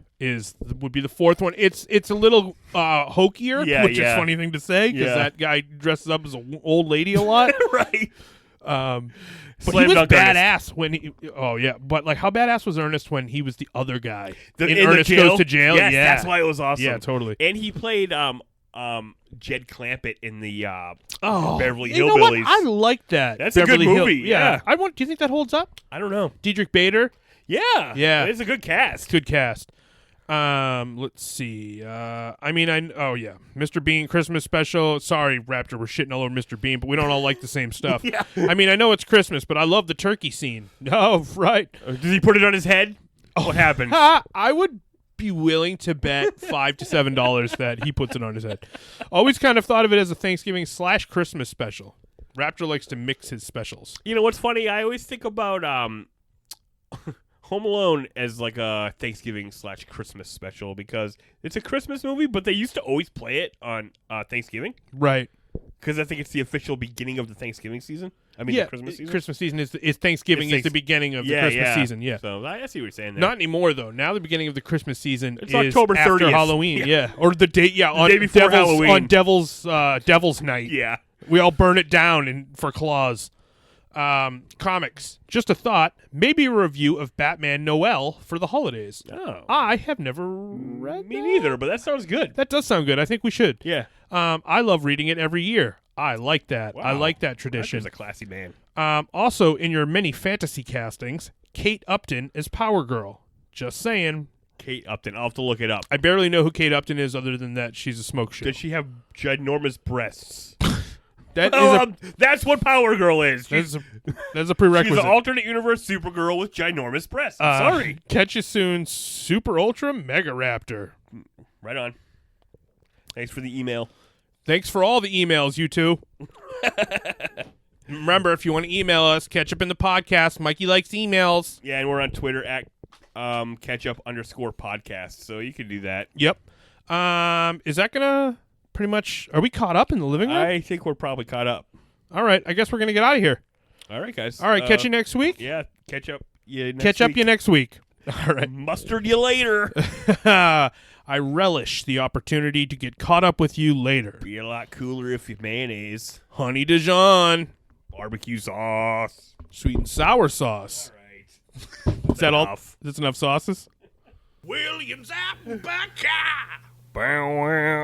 would be the fourth one. It's a little hokier, Yeah, which is yeah. a funny thing to say because Yeah. that guy dresses up as an old lady a lot. Right. But Slam he was dunk badass when he. Oh yeah, but like how badass was Ernest when he was the other guy in the Ernest jail? Goes to Jail? Yes, yeah, that's why it was awesome. Yeah, totally. And he played Jed Clampett in the Beverly You know what? Hillbillies. I like that. That's a good Beverly Hill- movie, yeah. I want. Do you think that holds up? I don't know. Diedrich Bader, Yeah. Yeah. It's a good cast. good cast. Let's see. Oh yeah, Mr. Bean Christmas special. Sorry, Raptor, we're shitting all over Mr. Bean, but we don't all like the same stuff. Yeah. I mean, I know it's Christmas, but I love the turkey scene. Oh, right. Does he put it on his head? What happened? I would be willing to bet $5 to $7 that he puts it on his head. Always kind of thought of it as a Thanksgiving / Christmas special. Raptor likes to mix his specials. You know what's funny? I always think about Home Alone as like a Thanksgiving / Christmas special because it's a Christmas movie, but they used to always play it on Thanksgiving Right. because I think it's the official beginning of the Thanksgiving season. I mean, Yeah, the Christmas season. Christmas season is Thanksgiving It's is the beginning of the Christmas season. Yeah. So I see what you're saying there. Not anymore though. Now the beginning of the Christmas season It's is October after 30th. Halloween. Yeah, or the day. Yeah, on day before Devil's, Halloween. on Devil's Night. yeah. We all burn it down for claws. Comics. Just a thought. Maybe a review of Batman Noel for the holidays. Oh. I have never read Me that. neither, but that sounds good. That does sound good. I think we should. Yeah. I love reading it every year. I like that. I Wow. like that tradition. Raptor's a classy man. Also, in your many fantasy castings, Kate Upton is Power Girl. Just saying. Kate Upton. I'll have to look it up. I barely know who Kate Upton is other than that she's a smoke show. Does she have ginormous breasts? That is Oh, that's what Power Girl is. that's a She's prerequisite. an alternate universe Supergirl with ginormous breasts. I'm sorry. Catch you soon, Super Ultra Mega Raptor. Right on. Thanks for the email. Thanks for all the emails, you two. Remember, if you want to email us, catch up in the podcast. Mikey likes emails. Yeah, and we're on Twitter at @catchup_podcast, so you can do that. Yep. Is that gonna pretty much? Are we caught up in the living room? I think we're probably caught up. All right. I guess we're gonna get out of here. All right, guys. All right. Catch you next week. Yeah, catch up. Yeah, Catch up you next week. All right. Mustard you later. I relish the opportunity to get caught up with you later. Be a lot cooler if you mayonnaise, Honey Dijon, barbecue sauce. sweet and sour sauce. All right. Is that all? enough? Is that enough sauces? Williams Apple Bow wow.